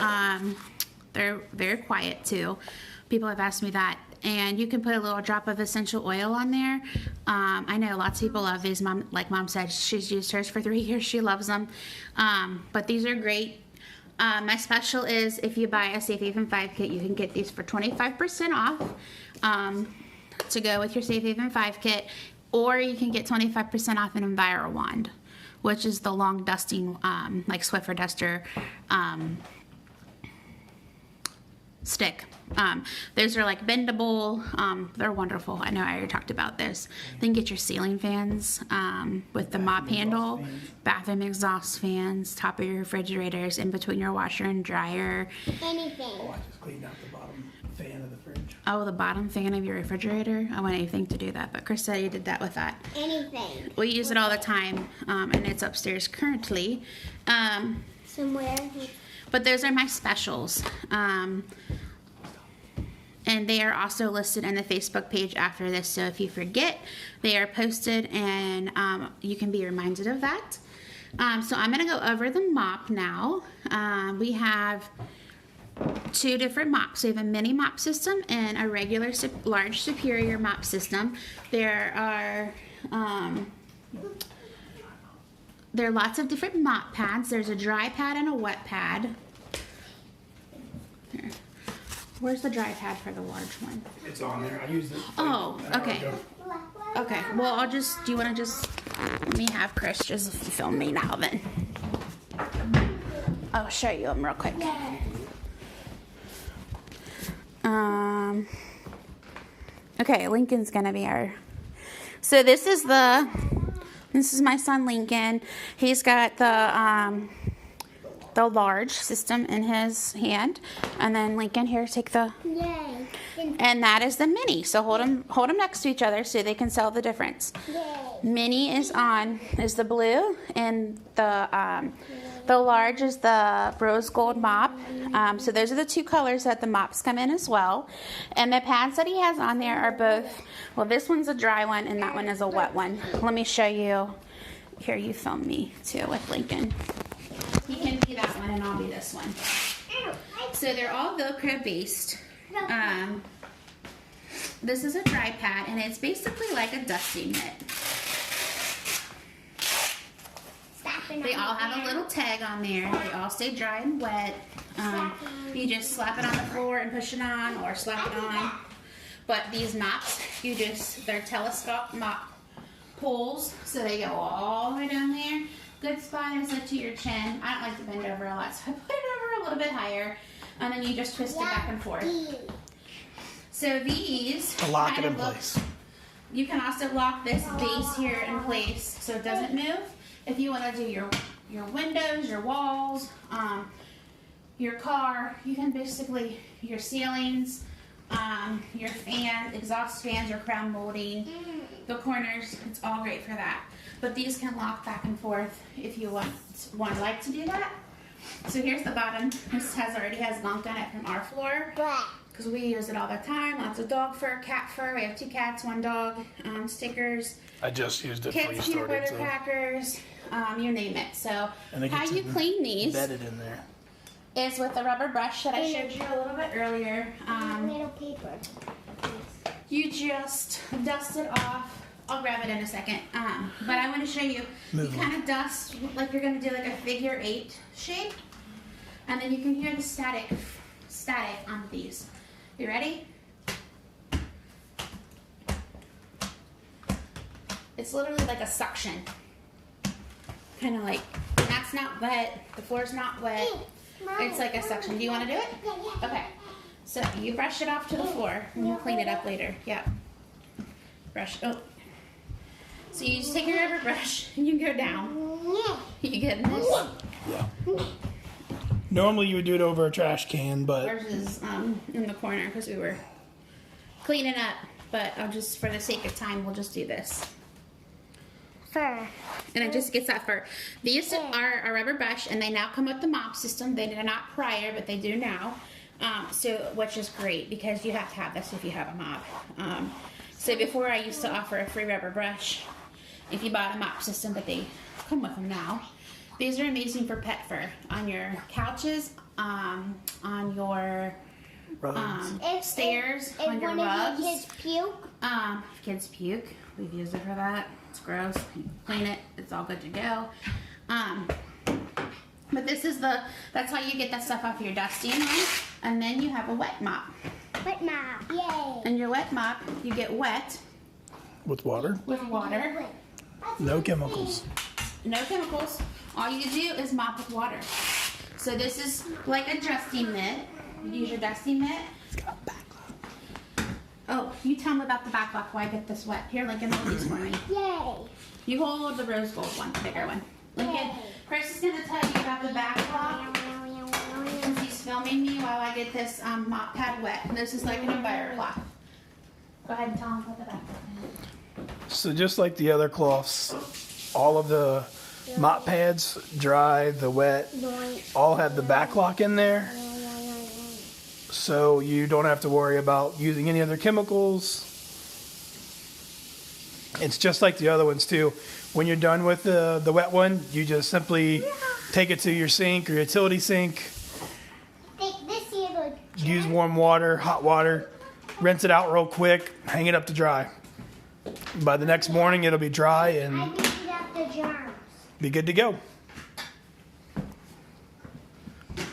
they're very quiet too. People have asked me that. And you can put a little drop of essential oil on there. I know lots of people love these. Like Mom said, she's used hers for 3 years. She loves them. But these are great. My special is if you buy a Safe Haven 5 kit, you can get these for 25% off to go with your Safe Haven 5 kit. Or you can get 25% off an Enviro wand, which is the long dusting, like Swiffer duster stick. Those are like bendable. They're wonderful. I know I already talked about this. Then get your ceiling fans with the mop handle, bathroom exhaust fans, top of your refrigerators, in between your washer and dryer. Anything. Oh, I just cleaned out the bottom fan of the fridge. Oh, the bottom fan of your refrigerator? I want anything to do that, but Chris said he did that with that. Anything. We use it all the time, and it's upstairs currently. Somewhere. But those are my specials. And they are also listed in the Facebook page after this. So if you forget, they are posted, and you can be reminded of that. So I'm going to go over the mop now. We have 2 different mops. We have a mini mop system and a regular large superior mop system. There are lots of different mop pads. There's a dry pad and a wet pad. There. Where's the dry pad for the large one? It's on there. I used it. Oh, an hour okay. ago. Okay, well, do you want to just, let me have Chris just film me now then. I'll show you them real quick. Okay, Lincoln's gonna be so this is my son Lincoln. He's got the large system in his hand. And then Lincoln, here, take the, Yay. And that is the mini. So hold them next to each other so they can tell the difference. Yay. Mini is the blue, and the large is the rose gold mop. So those are the two colors that the mops come in as well. And the pads that he has on there are both, well, this one's a dry one and that one is a wet one. Let me show you. Here, you film me too with Lincoln. He can be that one and I'll be this one. So they're all Velcro based. This is a dry pad and it's basically like a dusting mitt. They all have a little tag on there. They all stay dry and wet. You just slap it on the floor and push it on, or slap it on. But these mops, they're telescope mop pulls, so they go all the way down there. Good spot is up to your chin. I don't like to bend over a lot, so I put it over a little bit higher, and then you just twist it back and forth. So these lock it in place. You can also lock this base here in place so it doesn't move. If you want to do your windows, your walls, your car, you can basically, your ceilings, your fan, exhaust fans, your crown molding, the corners, it's all great for that. But these can lock back and forth if you like to do that. So here's the bottom. This already has gunk on it from our floor, because we use it all the time. Lots of dog fur, cat fur. We have 2 cats, 1 dog. Stickers. I just used it before you Kids peanut started. butter crackers. You name it. So And how you clean these embedded in there. is with a rubber brush that I showed you a little bit earlier. Little paper. You just dust it off. I'll grab it in a second. But I want to show you. You kind of dust like you're going to do like a figure 8 shape. And then you can hear the static on these. You ready? It's literally like a suction. Kind of like, that's not wet. The floor's not wet. It's like a suction. Do you want to do it? Okay. So you brush it off to the floor and you'll clean it up later. Yeah. Brush. Oh. So you just take your rubber brush and you go down. You get this. Yeah. Normally you would do it over a trash can, but Ours is in the corner because we were cleaning up. But I'll just, for the sake of time, we'll just do this. Fur. And it just gets that fur. These are a rubber brush, and they now come with the mop system. They did not prior, but they do now. Which is great because you have to have this if you have a mop. So before I used to offer a free rubber brush if you bought a mop system, but they come with them now. These are amazing for pet fur on your couches, on your stairs, on your rugs. If kids puke? If kids puke, we've used it for that. It's gross. You clean it. It's all good to go. But this is that's how you get that stuff off your dusting one. And then you have a wet mop. Wet mop. Yay. And your wet mop, you get wet. with water. With water. No chemicals. No chemicals. All you do is mop with water. So this is like a dusting mitt. You use your dusting mitt. It's got a backlock. Oh, you tell me about the backlock while I get this wet. Here, Lincoln, hold these for me. Yay. You hold the rose gold one, the bigger one. Lincoln, Chris is going to tell you about the backlock since he's filming me while I get this mop pad wet. This is like an enviro cloth. Go ahead and tell him about the backlock. So just like the other cloths, all of the mop pads, dry, the wet, all have the backlock in there. So you don't have to worry about using any other chemicals. It's just like the other ones too. When you're done with the wet one, you just simply take it to your sink or utility sink. Use warm water, hot water, rinse it out real quick, hang it up to dry. By the next morning, it'll be dry and be good to go.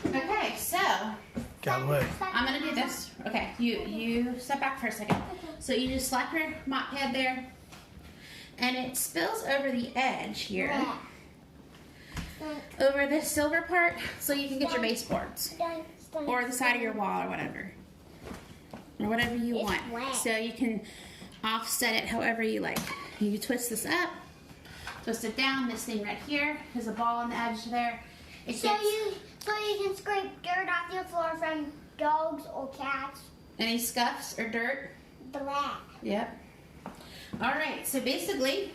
Okay, so Get out of the way. I'm gonna do this. Okay, you step back for a second. So you just slap your mop pad there, and it spills over the edge here, over this silver part, so you can get your baseboards or the side of your wall or whatever you want. So you can offset it however you like. You twist this up, twist it down. This thing right here is a ball on the edge there. So you can scrape dirt off your floor from dogs or cats. Any scuffs or dirt? Black. Yep. All right, so basically,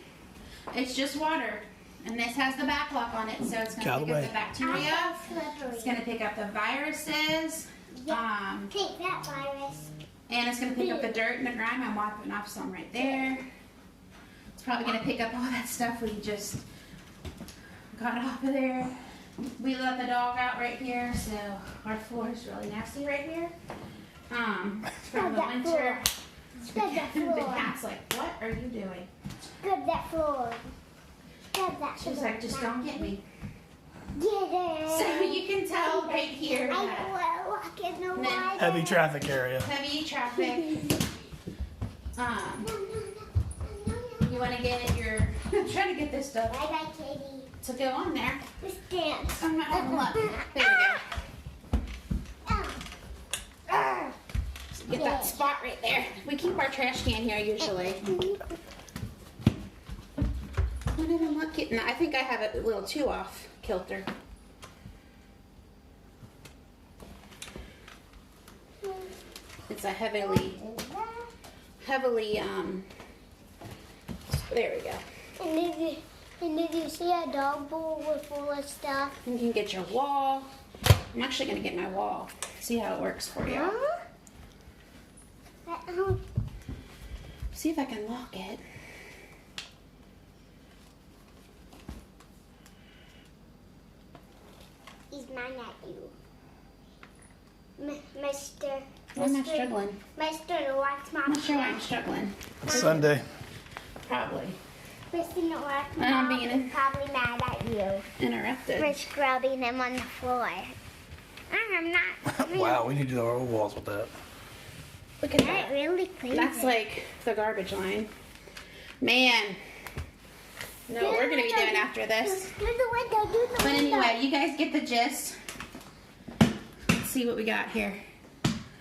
it's just water. And this has the back lock on it, so it's going to pick up the bacteria. It's going to pick up the viruses. Take that virus. And it's going to pick up the dirt and the grime. I'm wiping off some right there. It's probably going to pick up all that stuff we just got off of there. We let the dog out right here, so our floor is really nasty right here. From the winter. Scrub that The floor. cat's like, what are you doing? Scrub that floor. Scrub that floor. She's like, just don't get me. Get it. So you can tell right here that I will walk in the water. Heavy traffic area. heavy traffic. You want to get your, I'm trying to get this stuff Bye bye, Katie. to go on there. Let's dance. I'm not having luck. There we go. Get that spot right there. We keep our trash can here usually. Not even luck getting that. I think I have it a little too off kilter. It's a heavily, there we go. And did you see a dog bowl with full of stuff? You can get your wall. I'm actually going to get my wall. See how it works for you. See if I can lock it. He's mad at you. Mr. I'm not struggling. Mr. Wax Mom. I'm not sure why I'm struggling. Sunday. Probably. Mr. Wax And I'm Mom being is probably mad at you interrupted. for scrubbing him on the floor. I'm not. Wow, we need to do our old walls with that. Look at That that. really clean. That's like the garbage line. Man. No, we're going to be doing after this. Do the window. Do the But window. anyway, you guys get the gist. Let's see what we got here.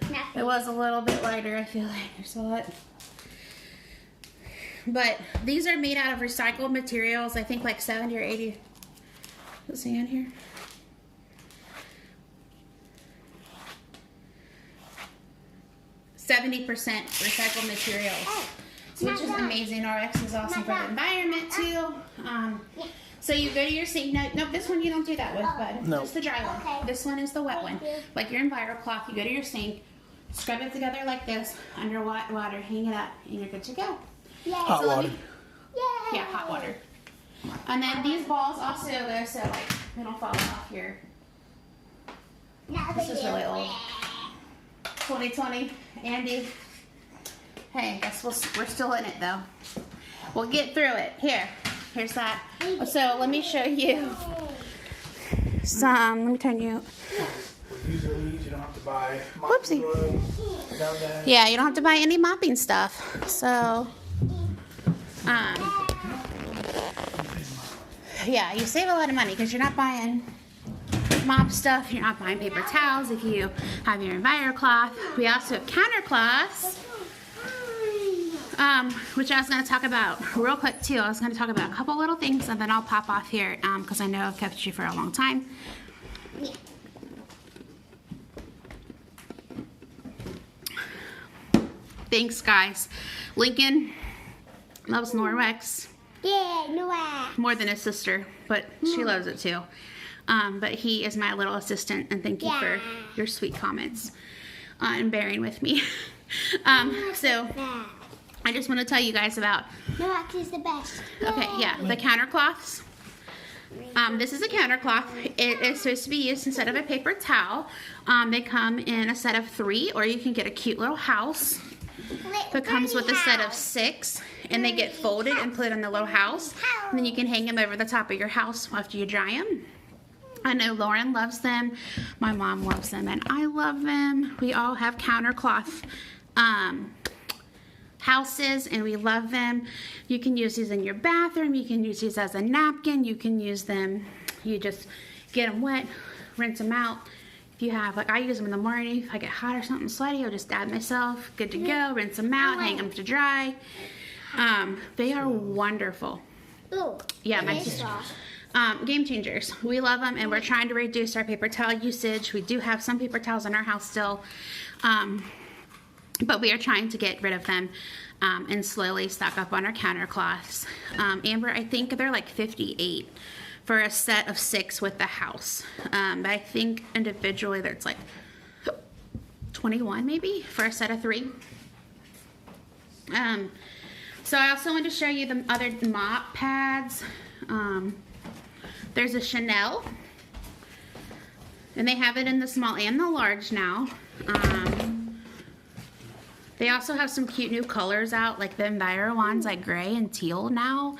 Nothing. It was a little bit lighter, I feel like. There's a lot. But these are made out of recycled materials. I think like 70 or 80. Let's see on here. %70 recycled materials, which is amazing. RX is awesome for the environment too. So you go to your sink. No, this one you don't do that with, bud. No. Just the dry one. Okay. This one is the wet one. Thank you. Like your EnviroCloth, you go to your sink, scrub it together like this, under water, hang it up, and you're good to go. Yay. Hot So let water. me- Yay. Yeah, hot water. And then these balls also go so like they don't fall off here. Now This they is do. really old. 2020, Andy. Hey, guess we're still in it though. We'll get through it. Here's that. So let me show you some. Let me turn you. Usually you don't have to buy. Whoopsie. Down there. Yeah, you don't have to buy any mopping stuff. So, yeah, you save a lot of money because you're not buying mop stuff. You're not buying paper towels if you have your EnviroCloth. We also have countercloths, which I was going to talk about real quick too. I was going to talk about a couple little things and then I'll pop off here because I know I've kept you for a long time. Thanks, guys. Lincoln loves Norwex Yeah, no way. more than his sister, but she loves it too. But he is my little assistant, and thank you for your sweet comments and bearing with me. So I just want to tell you guys about, No wax is the best. okay, yeah, the countercloths. This is a countercloth. It is supposed to be used instead of a paper towel. They come in a set of 3, or you can get a cute little house. It comes with a set of 6, and they get folded and put in the little house. And then you can hang them over the top of your house after you dry them. I know Lauren loves them, my mom loves them, and I love them. We all have countercloth houses, and we love them. You can use these in your bathroom. You can use these as a napkin. You can use them, you just get them wet, rinse them out. If you have, like I use them in the morning, if I get hot or something sweaty, I'll just dab myself. Good to go, rinse them out, hang them to dry. They are wonderful. Ooh. Yeah, my sister. Game changers. We love them, and we're trying to reduce our paper towel usage. We do have some paper towels in our house still. but we are trying to get rid of them and slowly stock up on our counter cloths. Amber, I think they're like 58 for a set of 6 with the house. But I think individually there's like 21 maybe for a set of 3. So I also want to show you the other mop pads. There's a Chanel, and they have it in the small and the large now. They also have some cute new colors out, like the Enviro ones, like gray and teal now.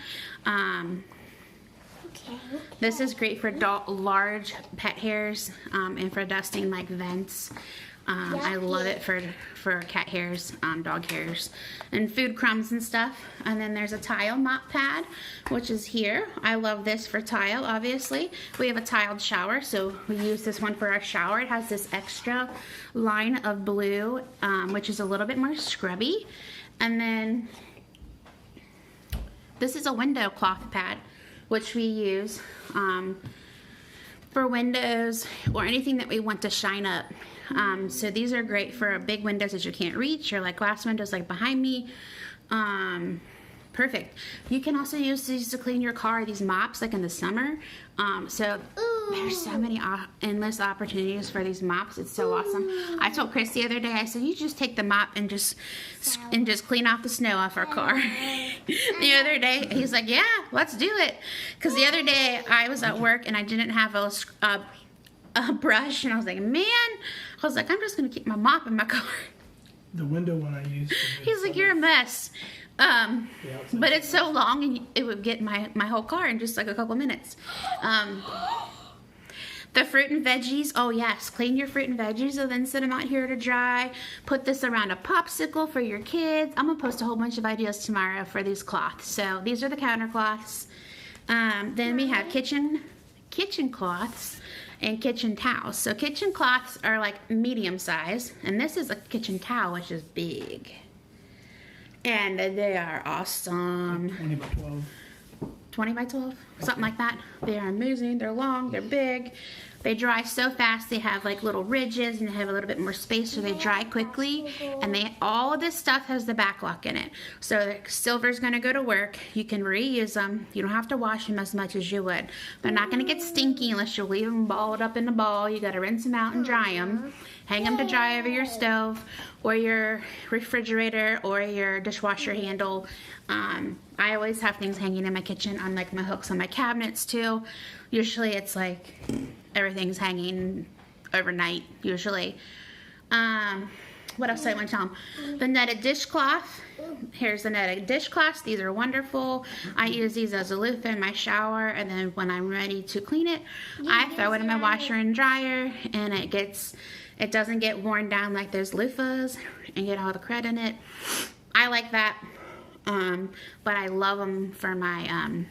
This is great for large pet hairs and for dusting like vents. I love it for cat hairs, dog hairs, and food crumbs and stuff. And then there's a tile mop pad, which is here. I love this for tile, obviously. We have a tiled shower, so we use this one for our shower. It has this extra line of blue, which is a little bit more scrubby. And then this is a window cloth pad, which we use for windows or anything that we want to shine up. So these are great for big windows that you can't reach, or like glass windows like behind me. Perfect. You can also use these to clean your car, these mops, like in the summer. So there's so many endless opportunities for these mops. It's so awesome. I told Chris the other day, I said, you just take the mop and just clean off the snow off our car. The other day, he's like, yeah, let's do it. Because the other day I was at work and I didn't have a brush, and I was like, man, I was like, I'm just gonna keep my mop in my car. The window one I used. He's like, you're a mess. But it's so long, and it would get my whole car in just like a couple minutes. The fruit and veggies, oh yes, clean your fruit and veggies and then set them out here to dry. Put this around a popsicle for your kids. I'm gonna post a whole bunch of ideas tomorrow for these cloths. So these are the counter cloths. Then we have kitchen cloths and kitchen towels. So kitchen cloths are like medium size, and this is a kitchen towel, which is big. And they are awesome. 20 by 12. 20 by 12, something like that. They are amazing. They're long, they're big. They dry so fast. They have like little ridges, and they have a little bit more space, so they dry quickly. And all of this stuff has the back lock in it. So the silver's gonna go to work. You can reuse them. You don't have to wash them as much as you would. They're not gonna get stinky unless you leave them balled up in a ball. You gotta rinse them out and dry them. Hang them to dry over your stove or your refrigerator or your dishwasher handle. I always have things hanging in my kitchen on like my hooks on my cabinets too. Usually it's like everything's hanging overnight usually. What else do I want to tell them? The netted dishcloth. Here's the netted dishcloths. These are wonderful. I use these as a loofah in my shower, and then when I'm ready to clean it, I throw it in my washer and dryer, and it doesn't get worn down like those loofahs and get all the crud in it. I like that, but I love them for my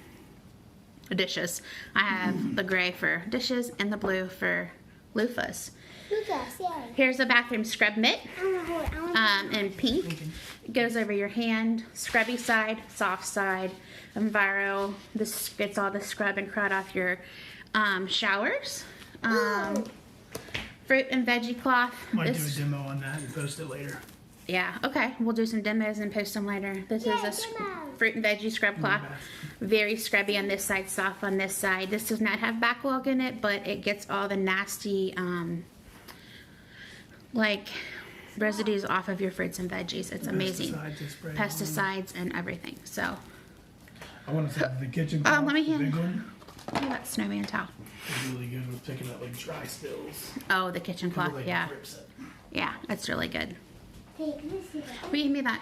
dishes. I have the gray for dishes and the blue for loofahs. Here's a bathroom scrub mitt in pink. It goes over your hand. Scrubby side, soft side, Enviro. This gets all the scrub and crud off your showers. Fruit and veggie cloth. Might do a demo on that and post it later. Yeah, okay. We'll do some demos and post them later. This is a fruit and veggie scrub cloth. Very scrubby on this side, soft on this side. This does not have backlog in it, but it gets all the nasty like residues off of your fruits and veggies. It's amazing. Pesticides and everything. So I want to say the kitchen cloth, let me the big one. Look at that snowman towel. It's really good with picking up like dry spills. Oh, the kitchen cloth, Like yeah. grips it. Yeah, that's really good. Will you give me that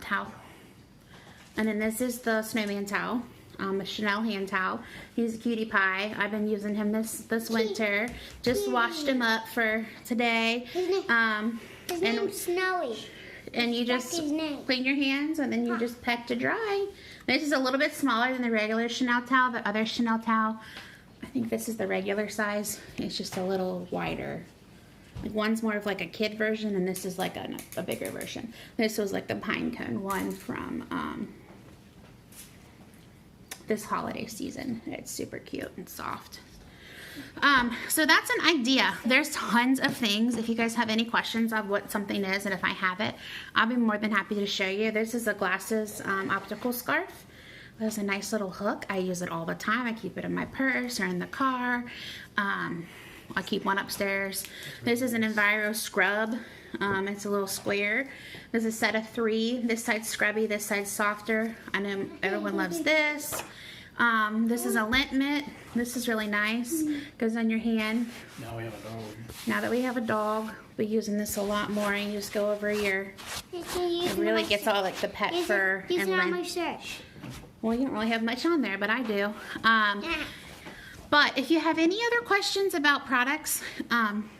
towel? And then this is the snowman towel, a Chanel hand towel. He's a cutie pie. I've been using him this winter. Just washed him up for today. His name's Snowy. And you just clean your hands, and then you just peck to dry. This is a little bit smaller than the regular Chanel towel. The other Chanel towel, I think this is the regular size. It's just a little wider. Like one's more of like a kid version, and this is like a bigger version. This was like the pine cone one from this holiday season. It's super cute and soft. So that's an idea. There's tons of things. If you guys have any questions of what something is, and if I have it, I'll be more than happy to show you. This is a glasses optical scarf. There's a nice little hook. I use it all the time. I keep it in my purse or in the car. I keep one upstairs. This is an Enviro scrub. It's a little square. There's a set of 3. This side's scrubby, this side's softer. I know everyone loves this. This is a lint mitt. This is really nice. Goes on your hand. Now we have a dog. Now that we have a dog, we're using this a lot more. And you just go over your. It really gets all like the pet fur and on my lint. shirt. Well, you don't really have much on there, but I do. But if you have any other questions about products,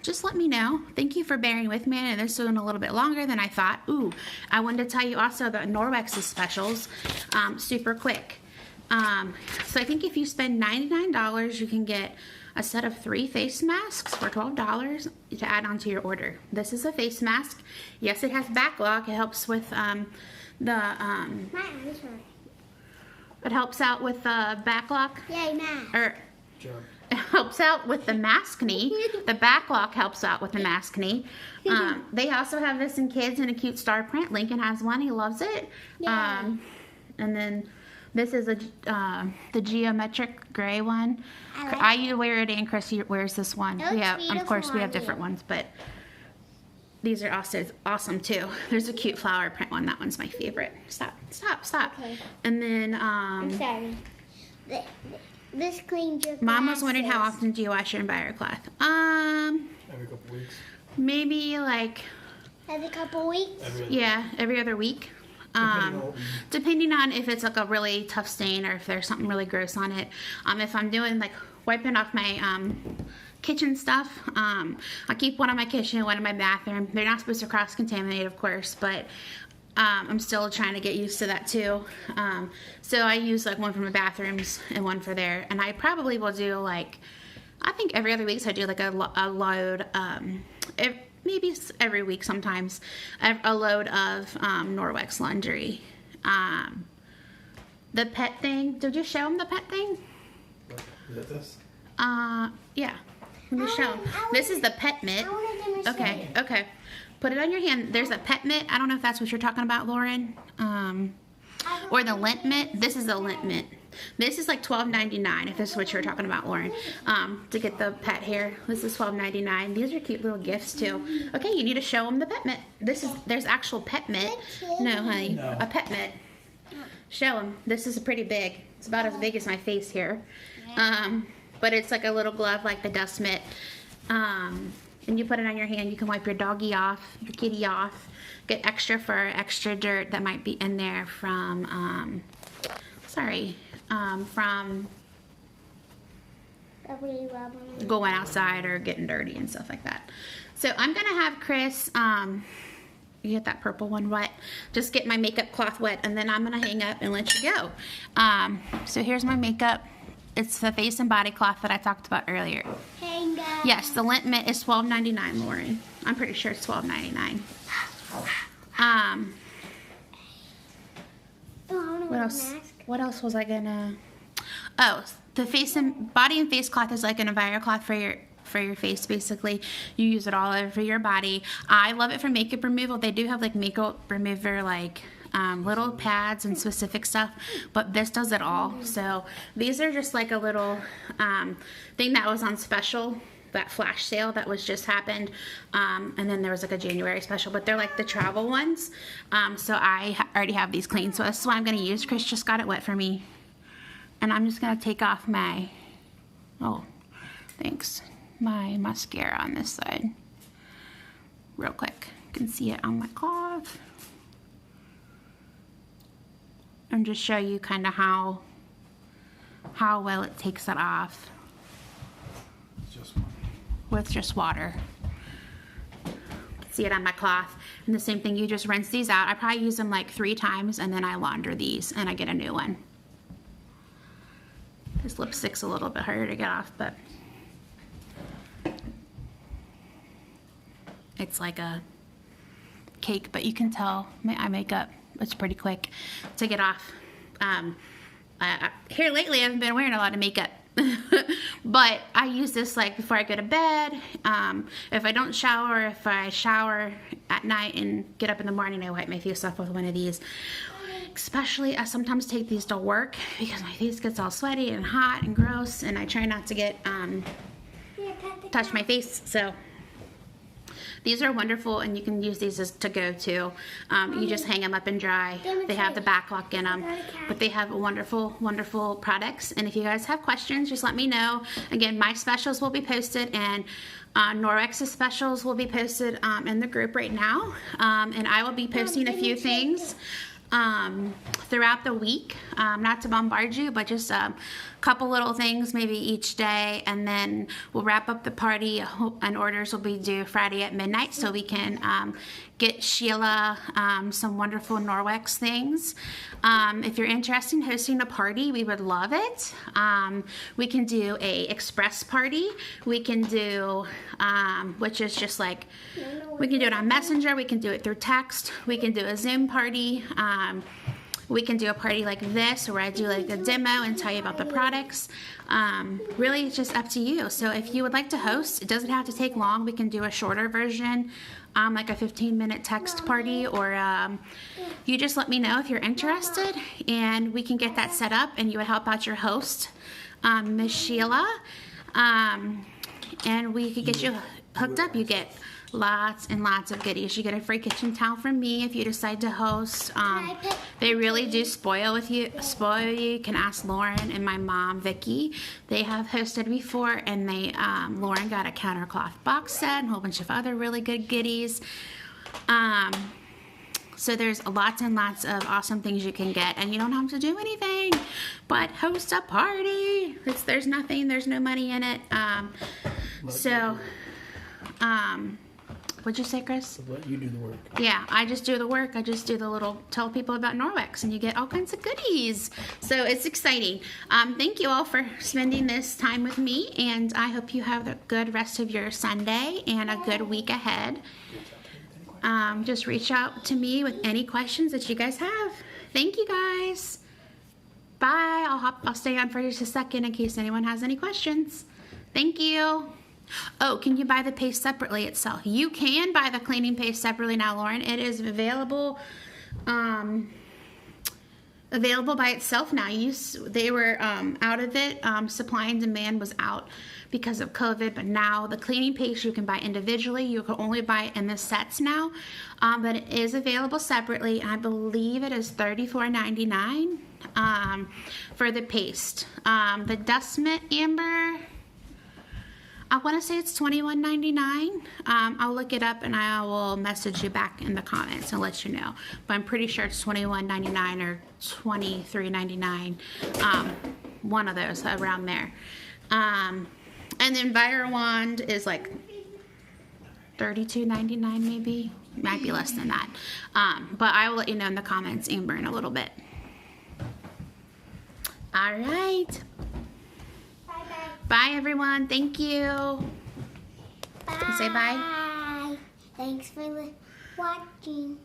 just let me know. Thank you for bearing with me. And this went a little bit longer than I thought. Ooh, I wanted to tell you also about Norwex's specials, super quick. So I think if you spend $99, you can get a set of 3 face masks for $12 to add onto your order. This is a face mask. Yes, it has backlock. It helps with it helps out with the backlock. Yay, Matt. Or it helps out with the mask knee. The backlock helps out with the mask knee. They also have this in kids in a cute star print. Lincoln has one. He loves it. And then this is the geometric gray one. I wear it and Chris wears this one. We have, of course, we have different ones, but these are also awesome too. There's a cute flower print one. That one's my favorite. Stop. Okay. And then I'm sorry. This cleans your Mom was wondering how glasses. often do you wash your Enviro cloth? Every couple weeks. Maybe like Every couple weeks. every other week. Depending on if it's like a really tough stain or if there's something really gross on it. If I'm doing like wiping off my kitchen stuff, I keep one in my kitchen, one in my bathroom. They're not supposed to cross-contaminate, of course, but I'm still trying to get used to that too. So I use like one for my bathrooms and one for there. And I probably will do like, I think every other week, so I do like a load, maybe every week sometimes, a load of Norwex laundry. The pet thing, did you show them the pet thing? Is that this? Yeah. Let me show them. This is the pet mitt. Okay. Put it on your hand. There's a pet mitt. I don't know if that's what you're talking about, Lauren. Or the lint mitt. This is the lint mitt. This is like $12.99 if this is what you're talking about, Lauren. To get the pet hair. This is $12.99. These are cute little gifts too. Okay, you need to show them the pet mitt. There's actual pet mitt. No, honey, No. a pet mitt. Show them. This is pretty big. It's about as big as my face here. But it's like a little glove like the dust mitt. And you put it on your hand. You can wipe your doggy off, your kitty off, get extra fur, extra dirt that might be in there from, from going outside or getting dirty and stuff like that. So I'm going to have Chris, you get that purple one wet, just get my makeup cloth wet, and then I'm going to hang up and let you go. So here's my makeup. It's the face and body cloth that I talked about earlier. Hang up. Yes, the lint mitt is $12.99, Lauren. I'm pretty sure it's $12.99. What else? What else was I gonna? Oh, the face and body and face cloth is like an Enviro cloth for your face. Basically, you use it all over your body. I love it for makeup removal. They do have like makeup remover like little pads and specific stuff, but this does it all. So these are just like a little thing that was on special, that flash sale that was just happened, and then there was like a January special, but they're like the travel ones. So I already have these clean, so this is what I'm going to use. Chris just got it wet for me, and I'm just going to take off my my mascara on this side real quick. You can see it on my cloth. And just show you kind of how well it takes it off with just water. You can see it on my cloth. And the same thing, you just rinse these out. I probably use them like 3 times, and then I launder these and I get a new one. This lipstick's a little bit harder to get off, but it's like a cake, but you can tell my eye makeup, it's pretty quick to get off. Here lately, I haven't been wearing a lot of makeup. But I use this like before I go to bed. If I don't shower, if I shower at night and get up in the morning, I wipe my face off with one of these. Especially, I sometimes take these to work because my face gets all sweaty and hot and gross, and I try not to get touch my face. So these are wonderful, and you can use these as to go to. You just hang them up and dry. They have the back lock in them, but they have wonderful, wonderful products. And if you guys have questions, just let me know. Again, my specials will be posted, and Norwex's specials will be posted in the group right now. And I will be posting a few things throughout the week, not to bombard you, but just a couple little things maybe each day, and then we'll wrap up the party, and orders will be due Friday at midnight, so we can get Sheila some wonderful Norwex things. If you're interested in hosting a party, we would love it. We can do a express party. We can do, which is just like, we can do it on Messenger. We can do it through text. We can do a Zoom party. We can do a party like this where I do like a demo and tell you about the products. Really, it's just up to you. So if you would like to host, it doesn't have to take long. We can do a shorter version, like a 15-minute text party, or you just let me know if you're interested, and we can get that set up, and you would help out your host, Miss Sheila, and we could get you hooked up. You get lots and lots of goodies. You get a free kitchen towel from me if you decide to host. They really do spoil you. You can ask Lauren and my mom, Vicky. They have hosted before, and they Lauren got a countercloth box set and a whole bunch of other really good goodies. So there's lots and lots of awesome things you can get, and you don't have to do anything but host a party. There's no money in it. What'd you say, Chris? Let you do the work. Yeah, I just do the work. I just do the little, tell people about Norwex, and you get all kinds of goodies. So it's exciting. Thank you all for spending this time with me, and I hope you have a good rest of your Sunday and a good week ahead. Just reach out to me with any questions that you guys have. Thank you, guys. Bye. I'll stay on for just a second in case anyone has any questions. Thank you. Oh, can you buy the paste separately itself? You can buy the cleaning paste separately now, Lauren. It is available by itself now. They were out of it. Supply and demand was out because of COVID, but now the cleaning paste you can buy individually. You can only buy it in the sets now, but it is available separately. I believe it is $34.99 for the paste. The dust mitt amber, I want to say it's $21.99. I'll look it up and I will message you back in the comments and let you know. But I'm pretty sure it's $21.99 or $23.99. One of those around there. And then Wand is like $32.99 maybe. Might be less than that. But I will let you know in the comments, Amber, in a little bit. All right. Bye, everyone. Thank you. Bye. Say bye. Thanks for watching.